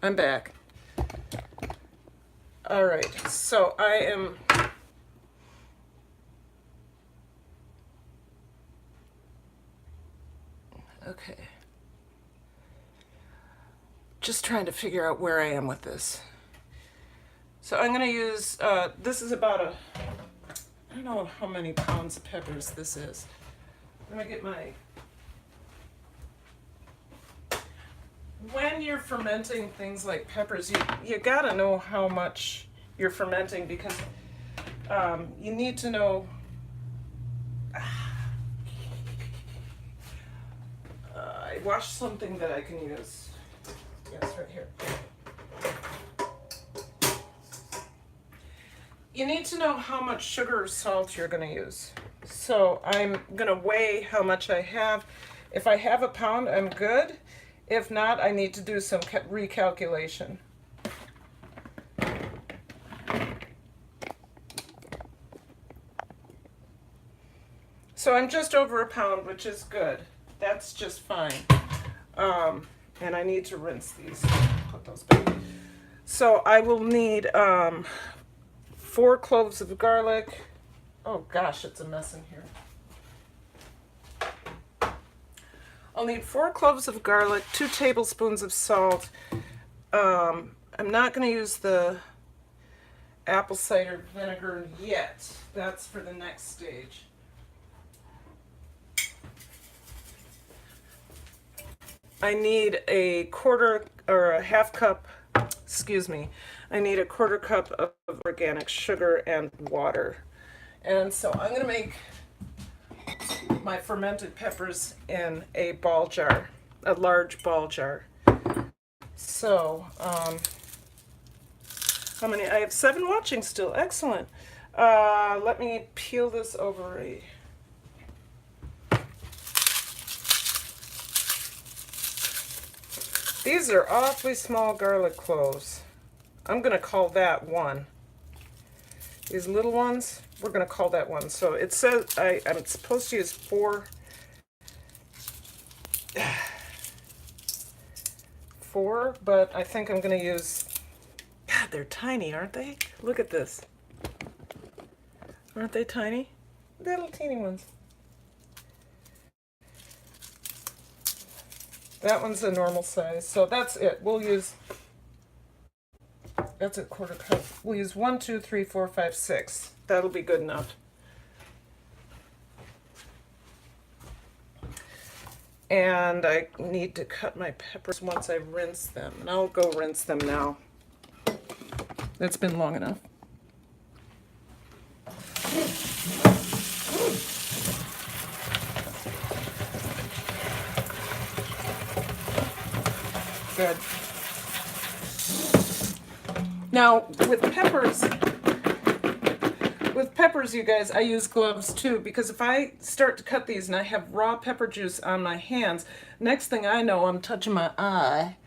I'm back. All right. So I am okay. Just trying to figure out where I am with this. So I'm going to use, this is about I don't know how many pounds of peppers this is. I'm going to get my, when you're fermenting things like peppers, you got to know how much you're fermenting because you need to know, I washed something that I can use. Yes, right here. You need to know how much sugar or salt you're going to use. So I'm going to weigh how much I have. If I have a pound, I'm good. If not, I need to do some recalculation. So I'm just over a pound, which is good. That's just fine. And I need to rinse these. Put those back. So I will need 4 cloves of garlic. Oh gosh, it's a mess in here. I'll need 4 cloves of garlic, 2 tablespoons of salt. I'm not going to use the apple cider vinegar yet. That's for the next stage. I need a quarter or a half cup, excuse me, I need a quarter cup of organic sugar and water. And so I'm going to make my fermented peppers in a ball jar, a large ball jar. So, how many? I have 7 watching still. Excellent. Let me peel this over a. These are awfully small garlic cloves. I'm going to call that 1. These little ones, we're going to call that 1. So it says I'm supposed to use 4. 4, but I think I'm going to use. God, they're tiny, aren't they? Look at this. Aren't they tiny? Little teeny ones. That one's a normal size, so that's it. We'll use, that's a quarter cup. We'll use 1, 2, 3, 4, 5, 6. That'll be good enough. And I need to cut my peppers once I rinse them. And I'll go rinse them now. It's been long enough. Good. Now, with peppers, you guys, I use gloves too, because if I start to cut these and I have raw pepper juice on my hands, next thing I know, I'm touching my eye,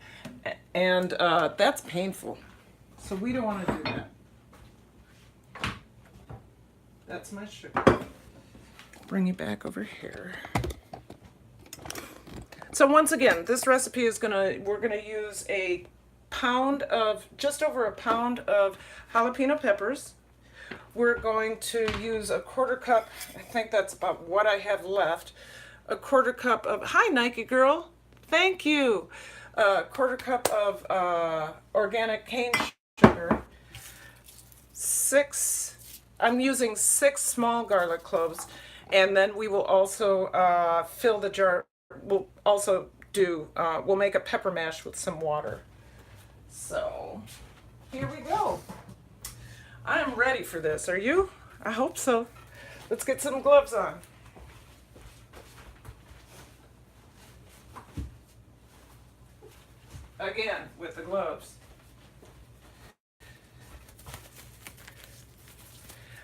and that's painful. So we don't want to do that. That's my sugar. Bring you back over here. So once again, this recipe is we're gonna use a pound of, just over a pound of jalapeno peppers. We're going to use a quarter cup, I think that's about what I have left, a quarter cup of, hi Nike girl, thank you, a quarter cup of organic cane sugar, I'm using 6 small garlic cloves, and then we will also fill the jar. We'll also do, we'll make a pepper mash with some water. So, here we go. I am ready for this. Are you? I hope so. Let's get some gloves on. Again, with the gloves.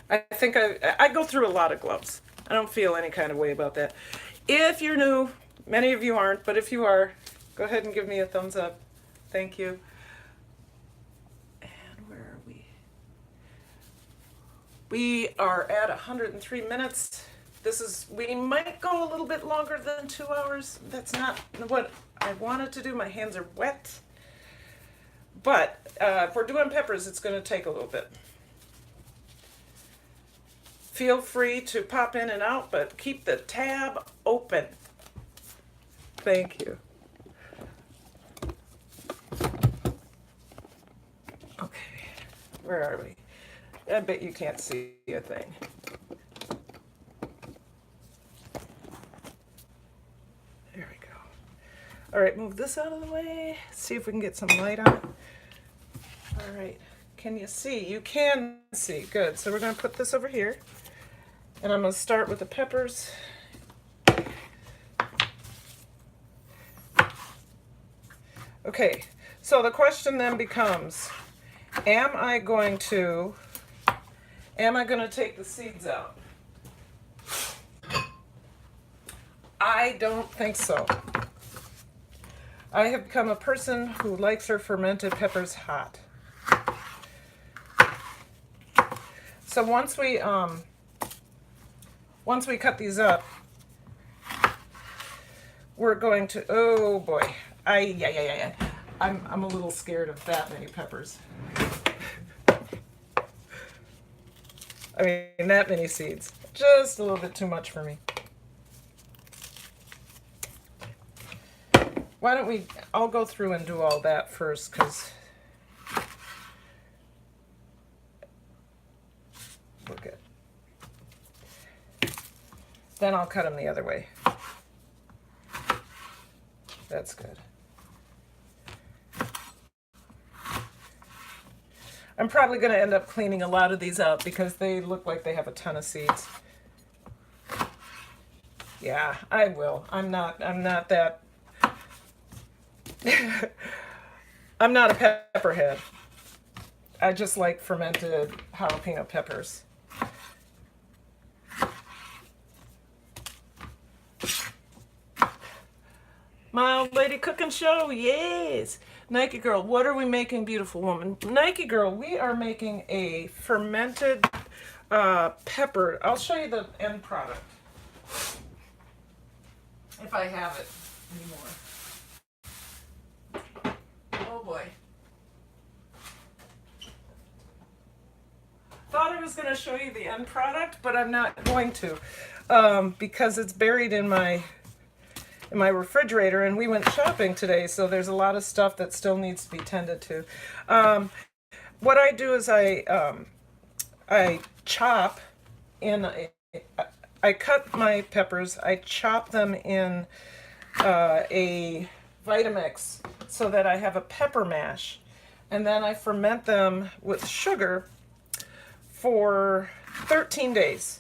I think I go through a lot of gloves. I don't feel any kind of way about that. If you're new, many of you aren't, but if you are, go ahead and give me a thumbs up. Thank you. And where are we? We are at 103 minutes. We might go a little bit longer than 2 hours. That's not what I wanted to do. My hands are wet. But if we're doing peppers, it's going to take a little bit. Feel free to pop in and out, but keep the tab open. Thank you. Okay, where are we? I bet you can't see a thing. There we go. All right, move this out of the way. See if we can get some light on it. All right, can you see? You can see, good. So we're gonna put this over here. And I'm going to start with the peppers. Okay, so the question then becomes, am I going to take the seeds out? I don't think so. I have become a person who likes her fermented peppers hot. So once we cut these up, we're going to, oh boy, I'm a little scared of that many peppers. I mean, that many seeds. Just a little bit too much for me. Why don't we, I'll go through and do all that first, because look at, then I'll cut them the other way. That's good. I'm probably going to end up cleaning a lot of these out because they look like they have a ton of seeds. Yeah, I will. I'm not that I'm not a pepperhead. I just like fermented jalapeno peppers. Mild Lady Cooking Show, yes. Nike Girl, what are we making, beautiful woman? Nike Girl, we are making a fermented pepper. I'll show you the end product. If I have it anymore. Oh boy. Thought I was going to show you the end product, but I'm not going to because it's buried in my refrigerator, and we went shopping today, so there's a lot of stuff that still needs to be tended to. What I do is I chop in I cut my peppers, I chop them in a Vitamix so that I have a pepper mash, and then I ferment them with sugar for 13 days.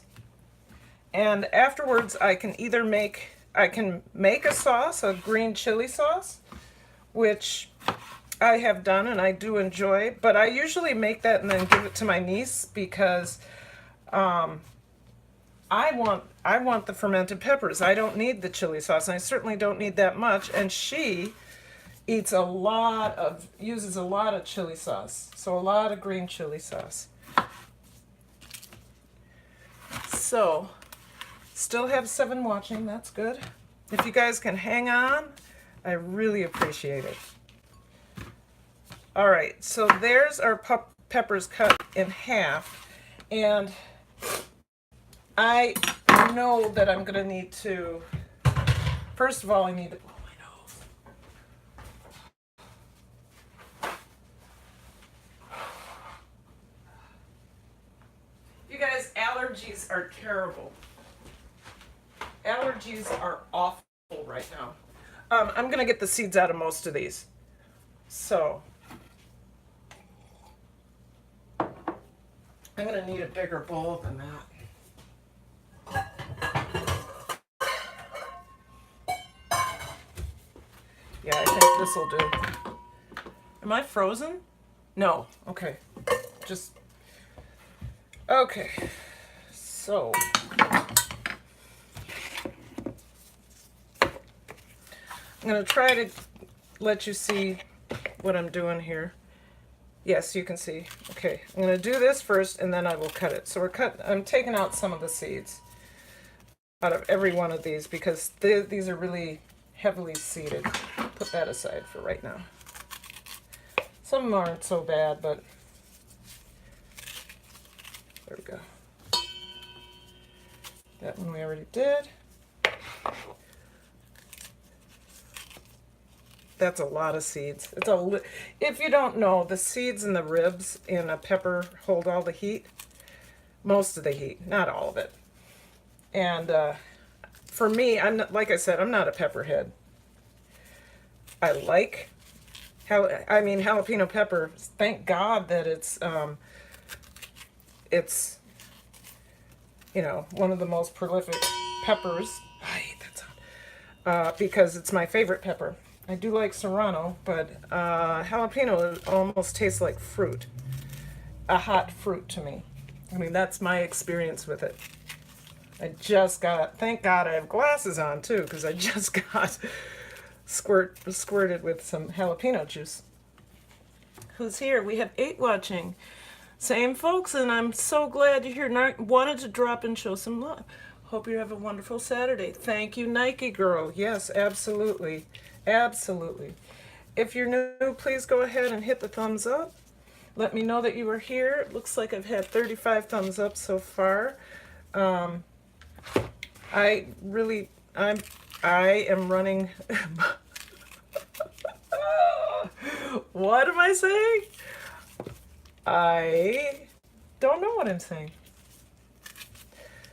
And afterwards I can either make a sauce, a green chili sauce, which I have done and I do enjoy, but I usually make that and then give it to my niece because I want the fermented peppers. I don't need the chili sauce, and I certainly don't need that much, and she uses a lot of chili sauce, so a lot of green chili sauce. So still have 7 watching, that's good. If you guys can hang on, I really appreciate it. All right, so there's our peppers cut in half, and I know that I'm gonna need to, first of all, I need to blow my nose. You guys, allergies are terrible. Allergies are awful right now. I'm going to get the seeds out of most of these. So, I'm going to need a bigger bowl than that. Yeah, I think this will do. Am I frozen? No. Okay. Just, okay. So, I'm going to try to let you see what I'm doing here. Yes, you can see. Okay, I'm going to do this first and then I will cut it. So I'm taking out some of the seeds out of every one of these because these are really heavily seeded. Put that aside for right now. Some of them aren't so bad, but there we go. That one we already did. That's a lot of seeds. If you don't know, the seeds and the ribs in a pepper hold all the heat. Most of the heat, not all of it. And for me, like I said, I'm not a pepperhead. I like jalapeno pepper. Thank God that it's one of the most prolific peppers. I hate that sound. Because it's my favorite pepper. I do like serrano, but jalapeno almost tastes like fruit. A hot fruit to me. I mean, that's my experience with it. Thank God I have glasses on too, because I just got squirted with some jalapeno juice. Who's here? We have 8 watching. Same folks, and I'm so glad you're here. Wanted to drop and show some love. Hope you have a wonderful Saturday. Thank you, Nike Girl. Yes, absolutely. Absolutely. If you're new, please go ahead and hit the thumbs up. Let me know that you were here. It looks like I've had 35 thumbs up so far. I am running. What am I saying? I don't know what I'm saying.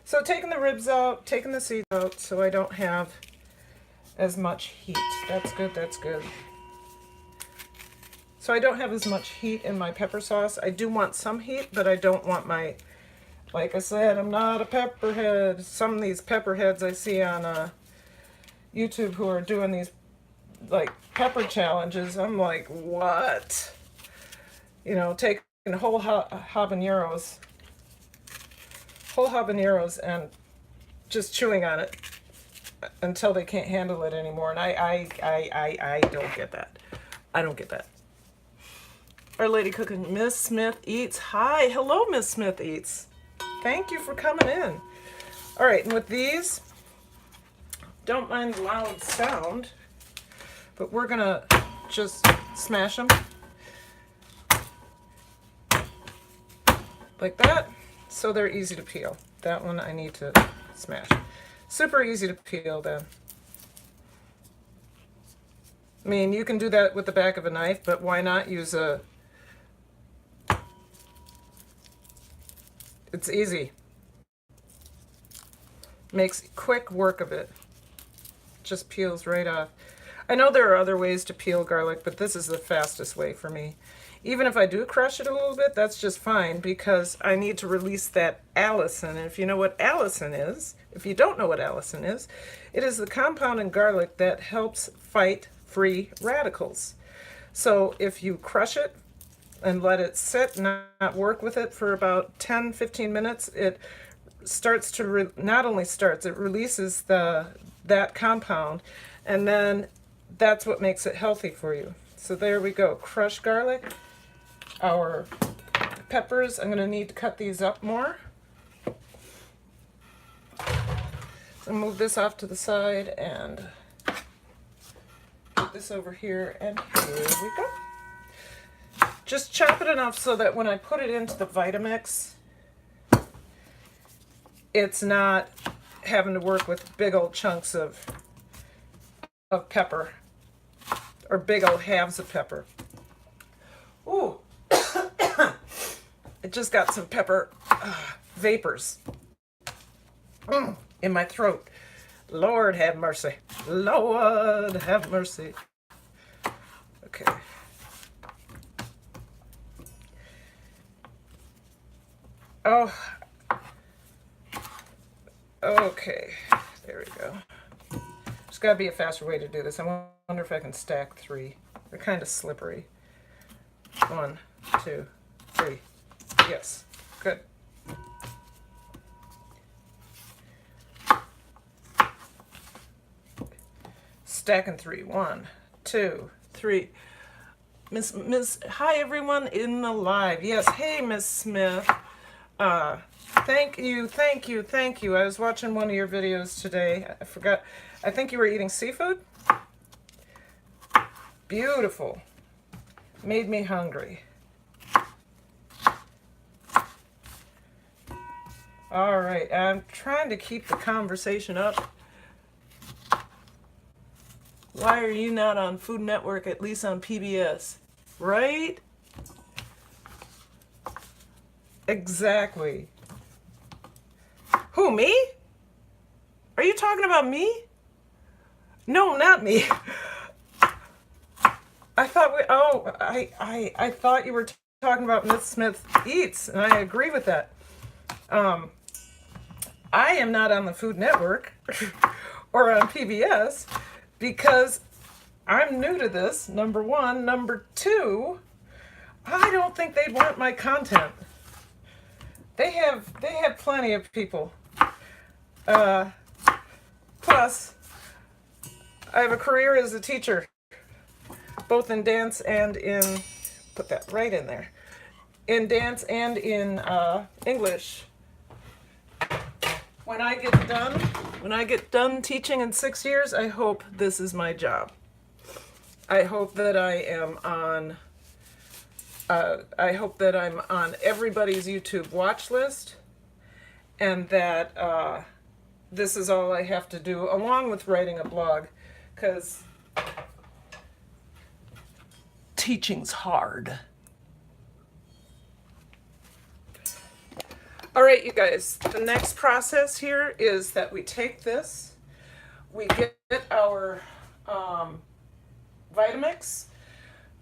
So taking the ribs out, taking the seeds out so I don't have as much heat. That's good, that's good. So I don't have as much heat in my pepper sauce. I do want some heat, but I don't want my, like I said, I'm not a pepperhead. Some of these pepperheads I see on YouTube who are doing these like pepper challenges, I'm like, what? You know, taking whole habaneros and just chewing on it until they can't handle it anymore. And I don't get that. I don't get that. Our lady cooking, Miss Smith Eats. Hi, hello, Miss Smith Eats. Thank you for coming in. All right, and with these, don't mind the loud sound, but we're gonna just smash them like that, so they're easy to peel. That one I need to smash. Super easy to peel then. I mean, you can do that with the back of a knife, but why not use a... It's easy. Makes quick work of it. Just peels right off. I know there are other ways to peel garlic, but this is the fastest way for me. Even if I do crush it a little bit, that's just fine because I need to release that allicin. And if you know what allicin is, if you don't know what allicin is, it is the compound in garlic that helps fight free radicals. So if you crush it and let it sit, not work with it for about 10-15 minutes, it starts to not only starts, it releases that compound, and then that's what makes it healthy for you. So there we go. Crushed garlic. Our peppers, I'm going to need to cut these up more. So move this off to the side and put this over here, and here we go. Just chop it enough so that when I put it into the Vitamix, it's not having to work with big old chunks of pepper or big old halves of pepper. Ooh, it just got some pepper vapors in my throat. Lord have mercy. Lord have mercy. Okay. Oh. Okay. There we go. There's got to be a faster way to do this. I wonder if I can stack 3. They're kind of slippery. 1, 2, 3. Yes. Good. Stacking 3. 1, 2, 3. Miss, hi everyone in the live. Yes, hey Miss Smith. Thank you. I was watching one of your videos today. I forgot. I think you were eating seafood. Beautiful. Made me hungry. All right, I'm trying to keep the conversation up. Why are you not on Food Network, at least on PBS? Right? Exactly. Who, me? Are you talking about me? No, not me. I thought I thought you were talking about Miss Smith Eats, and I agree with that. I am not on the Food Network or on PBS because I'm new to this, number one. Number two, I don't think they want my content. They have plenty of people. Plus, I have a career as a teacher, both in dance and in, put that right in there, in dance and in English. When I get done teaching in 6 years, I hope this is my job. I hope that I'm on everybody's YouTube watch list, and that this is all I have to do, along with writing a blog, because teaching's hard. All right, you guys, the next process here is that we take this, we get our Vitamix,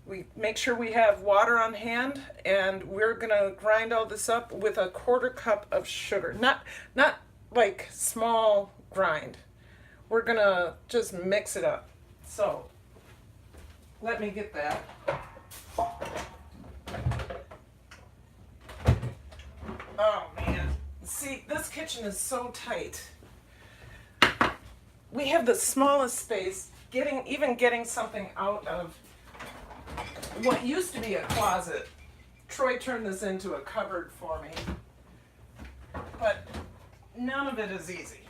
we make sure we have water on hand, and we're gonna grind all this up with a 1/4 cup of sugar. Not like small grind. We're gonna just mix it up. So let me get that. Oh man, see, this kitchen is so tight. We have the smallest space. Getting something out of what used to be a closet. Troy turned this into a cupboard for me, but none of it is easy.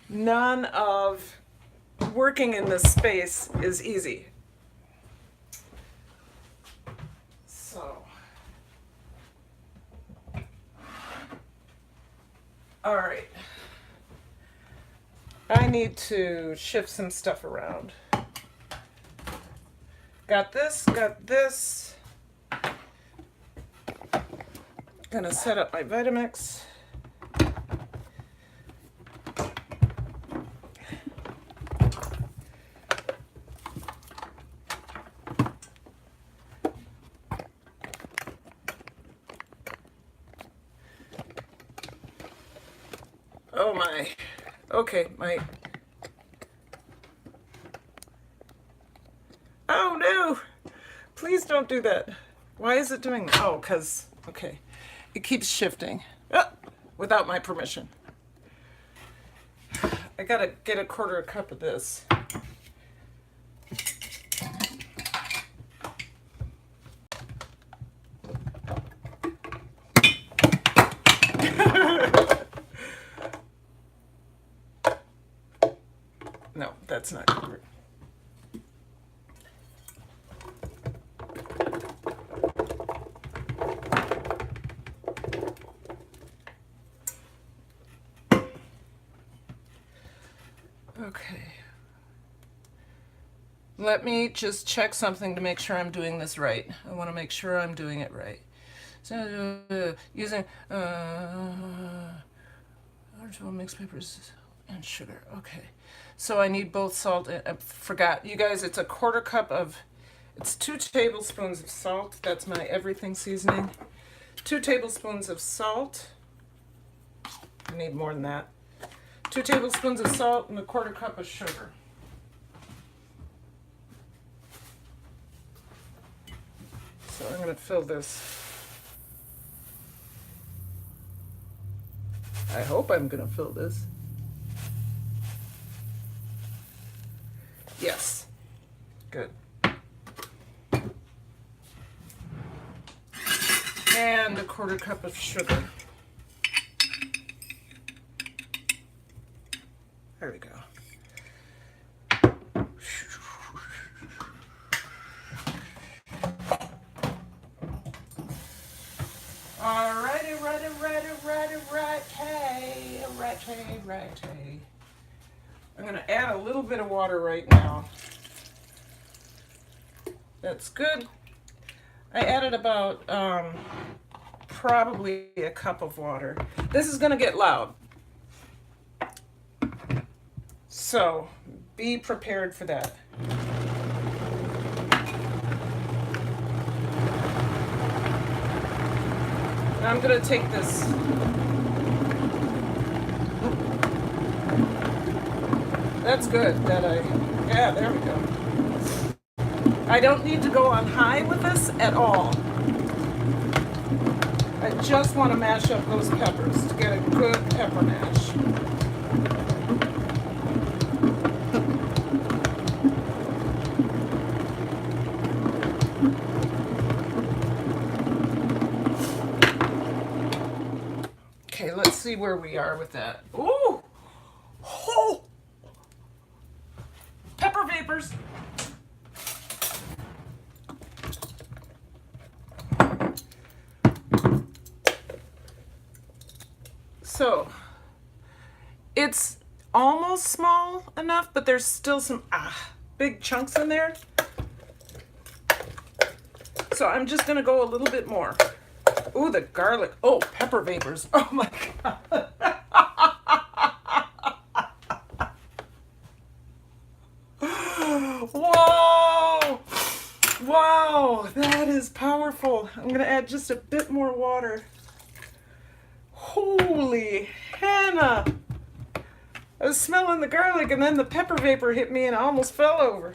None of working in this space is easy. So, all right. I need to shift some stuff around. Got this. Gonna set up my Vitamix. Oh my. Okay, Oh no! Please don't do that. Why is it doing that? Oh, because, okay. It keeps shifting. Without my permission. I gotta get a 1/4 cup of this. No, that's not good. Okay. Let me just check something to make sure I'm doing this right. I want to make sure I'm doing it right. So, using original mixed peppers and sugar. Okay. So I need both salt and, I forgot. You guys, it's a 1/4 cup of, it's 2 tablespoons of salt. That's my everything seasoning. 2 tablespoons of salt. I need more than that. 2 tablespoons of salt and a 1/4 cup of sugar. So I'm going to fill this. I hope I'm going to fill this. Yes. Good. And a 1/4 cup of sugar. There we go. Righty. I'm going to add a little bit of water right now. That's good. I added about probably a cup of water. This is going to get loud. So be prepared for that. Now I'm going to take this. That's good that yeah, there we go. I don't need to go on high with this at all. I just want to mash up those peppers to get a good pepper mash. let's see where we are with that. Ooh! Oh! Pepper vapors. So, it's almost small enough, but there's still some big chunks in there. So I'm just gonna go a little bit more. Ooh, the garlic. Oh, pepper vapors. Oh my God. Whoa! Wow, that is powerful. I'm gonna add just a bit more water. Holy Hannah! I was smelling the garlic and then the pepper vapor hit me and I almost fell over.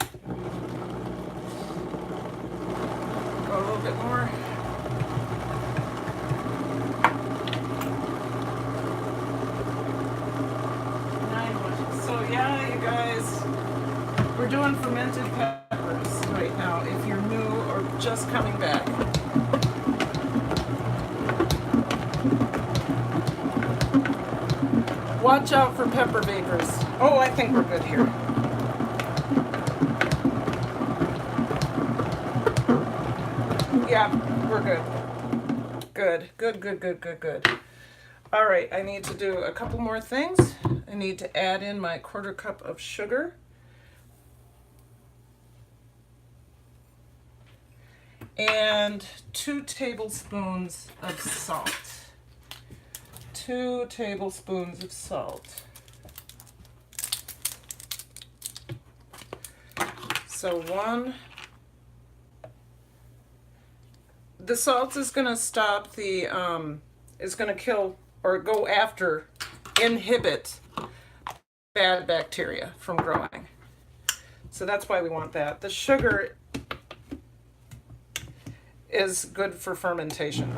Go a little bit more. So yeah, you guys, we're doing fermented peppers right now if you're new or just coming back. Watch out for pepper vapors. Oh, I think we're good here. Yeah, we're good. Good. All right, I need to do a couple more things. I need to add in my 1/4 cup of sugar. And 2 tablespoons of salt. 2 tablespoons of salt. So 1. The salt is going to stop the, is going to kill or go after, inhibit bad bacteria from growing. So that's why we want that. The sugar is good for fermentation.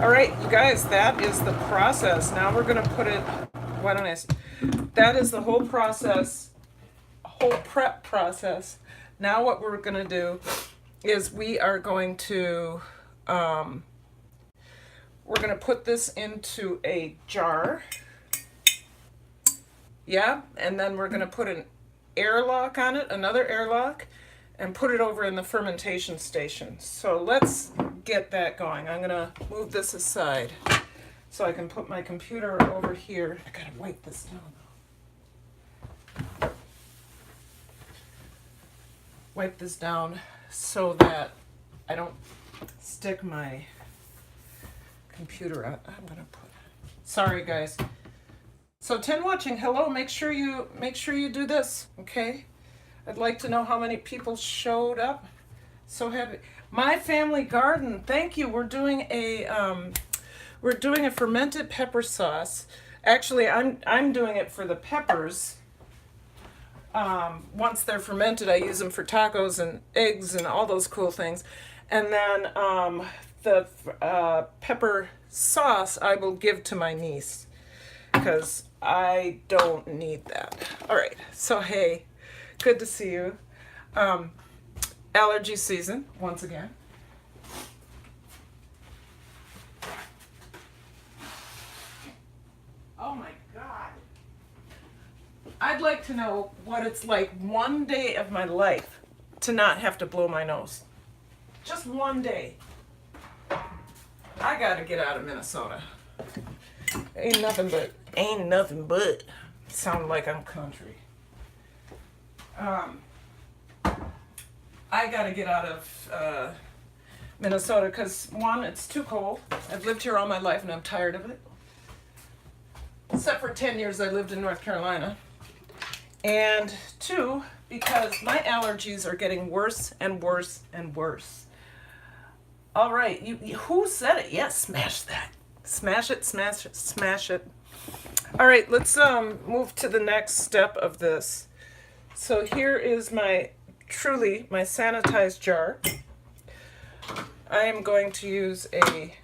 All right, you guys, that is the process. Now we're going to put it, why don't I, that is the whole process, whole prep process. Now what we're going to do is we are going to, we're going to put this into a jar. Yeah, and then we're going to put an airlock on it, another airlock, and put it over in the fermentation station. So let's get that going. I'm going to move this aside so I can put my computer over here. I got to wipe this down. Wipe this down so that I don't stick my computer out. I'm going to put, sorry guys. So 10 watching, hello, make sure you do this, okay? I'd like to know how many people showed up. So happy. My family garden, thank you. We're doing a fermented pepper sauce. Actually, I'm doing it for the peppers. Once they're fermented, I use them for tacos and eggs and all those cool things. And then the pepper sauce I will give to my niece because I don't need that. All right, so hey, good to see you. Allergy season, once again. Oh my God. I'd like to know what it's like one day of my life to not have to blow my nose. Just one day. I gotta get out of Minnesota. Ain't nothing but. Sound like I'm country. I gotta get out of Minnesota because 1, it's too cold. I've lived here all my life and I'm tired of it. Except for 10 years I lived in North Carolina. And 2, because my allergies are getting worse and worse and worse. All right, who said it? Yes, smash that. Smash it, smash it, smash it. All right, let's move to the next step of this. So here is my sanitized jar. I am going to use a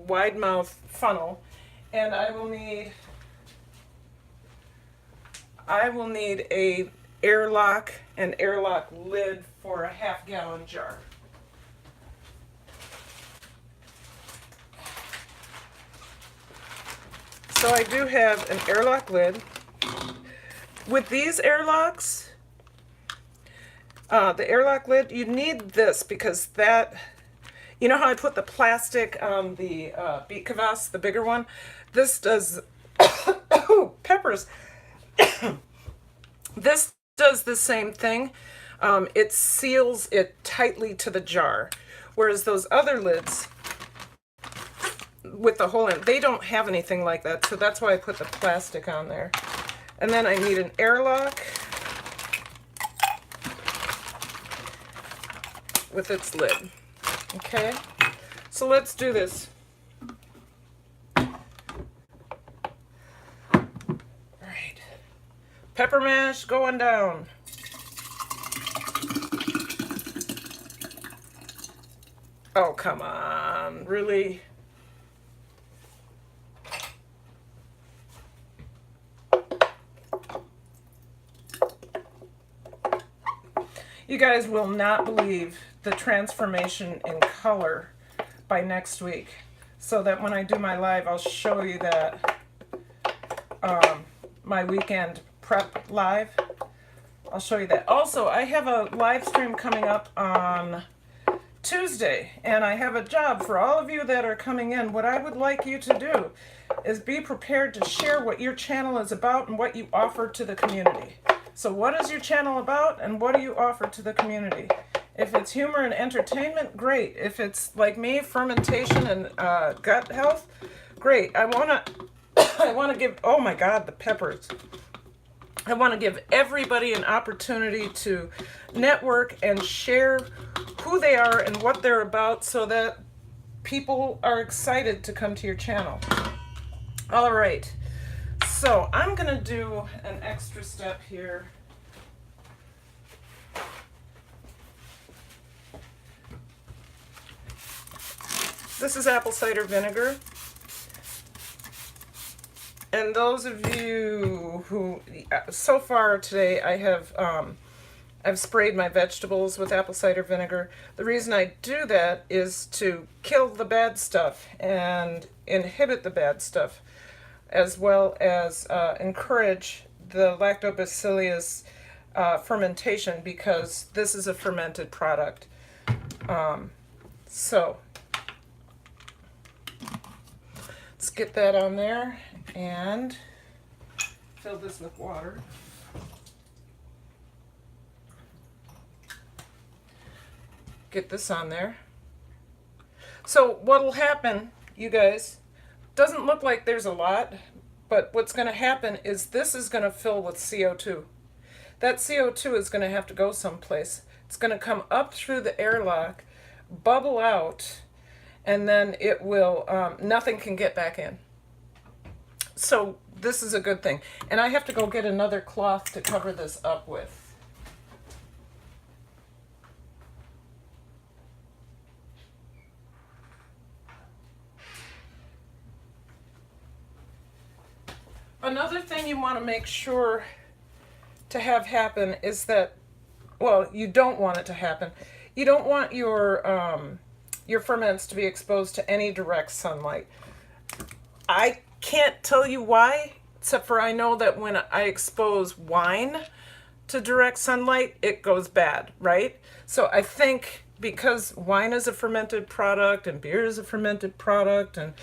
wide mouth funnel, and I will need a Airlock and Airlock Lid for a half-gallon jar. So I do have an Airlock Lid. With these airlocks, the Airlock Lid, you need this because that, you know how I put the plastic on the Beet Kvass, the bigger one? This does, peppers. This does the same thing. It seals it tightly to the jar. Whereas those other lids with the hole in, they don't have anything like that. So that's why I put the plastic on there. And then I need an airlock with its lid. Okay, so let's do this. All right, pepper mash going down. Oh, come on, really? You guys will not believe the transformation in color by next week. So that when I do my live, I'll show you that, my weekend prep live. I'll show you that. Also, I have a live stream coming up on Tuesday, and I have a job for all of you that are coming in. What I would like you to do is be prepared to share what your channel is about and what you offer to the community. So what is your channel about and what do you offer to the community? If it's humor and entertainment, great. If it's like me, fermentation and gut health, great. I wanna give, oh my God, the peppers. I want to give everybody an opportunity to network and share who they are and what they're about so that people are excited to come to your channel. All right, so I'm going to do an extra step here. This is apple cider vinegar. And those of you who, so far today, I have I've sprayed my vegetables with apple cider vinegar. The reason I do that is to kill the bad stuff and inhibit the bad stuff, as well as encourage the lactobacillus fermentation, because this is a fermented product. So let's get that on there and fill this with water. Get this on there. So what'll happen, you guys, doesn't look like there's a lot, but what's going to happen is this is going to fill with CO2. That CO2 is going to have to go someplace. It's going to come up through the airlock, bubble out, and then it will, nothing can get back in. So this is a good thing. And I have to go get another cloth to cover this up with. Another thing you want to make sure to have happen is that, well, you don't want it to happen. You don't want your ferments to be exposed to any direct sunlight. I can't tell you why, except for I know that when I expose wine to direct sunlight, it goes bad, right? So I think because wine is a fermented product and beer is a fermented product and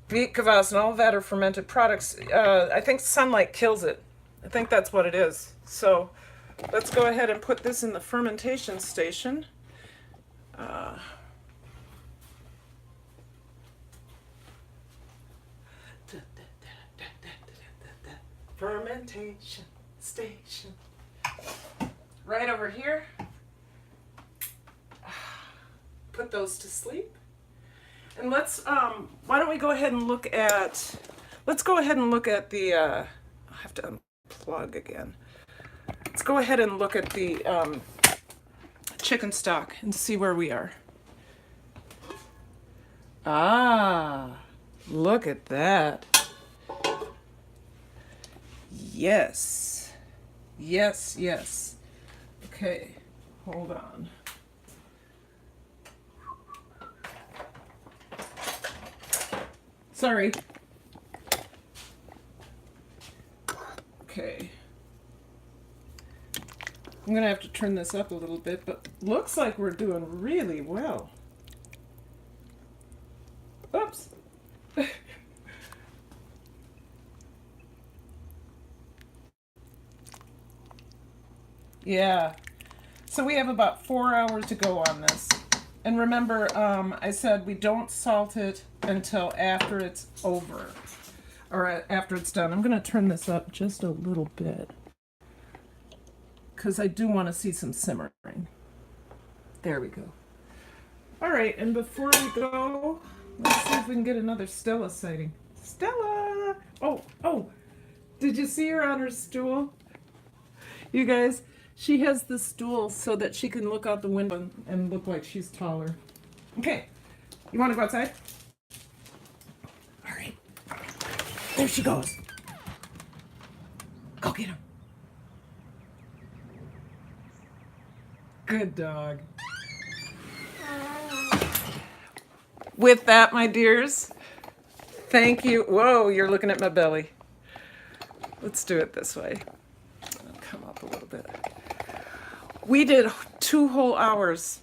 Beet Kvass and all of that are fermented products, I think sunlight kills it. I think that's what it is. So let's go ahead and put this in the fermentation station. Fermentation station. Right over here. Put those to sleep. And let's, why don't we go ahead and look at, the, I have to unplug again. Let's go ahead and look at the chicken stock and see where we are. Ah, look at that. Yes. Yes, yes. Okay, hold on. Sorry. Okay. I'm gonna have to turn this up a little bit, but looks like we're doing really well. Oops. Yeah. So we have about 4 hours to go on this. And remember, I said we don't salt it until after it's over. Or after it's done. I'm going to turn this up just a little bit. Because I do want to see some simmering. There we go. All right, and before we go, let's see if we can get another Stella sighting. Stella! Oh, did you see her on her stool? You guys, she has the stool so that she can look out the window and look like she's taller. Okay, you want to go outside? All right, there she goes. Go get him. Good dog. With that, my dears, thank you. Whoa, you're looking at my belly. Let's do it this way. I'll come up a little bit. We did 2 whole hours,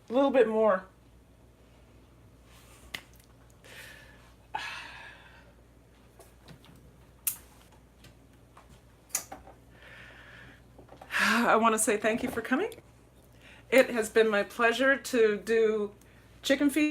a little bit more. I want to say thank you for coming. It has been my pleasure to do chicken feet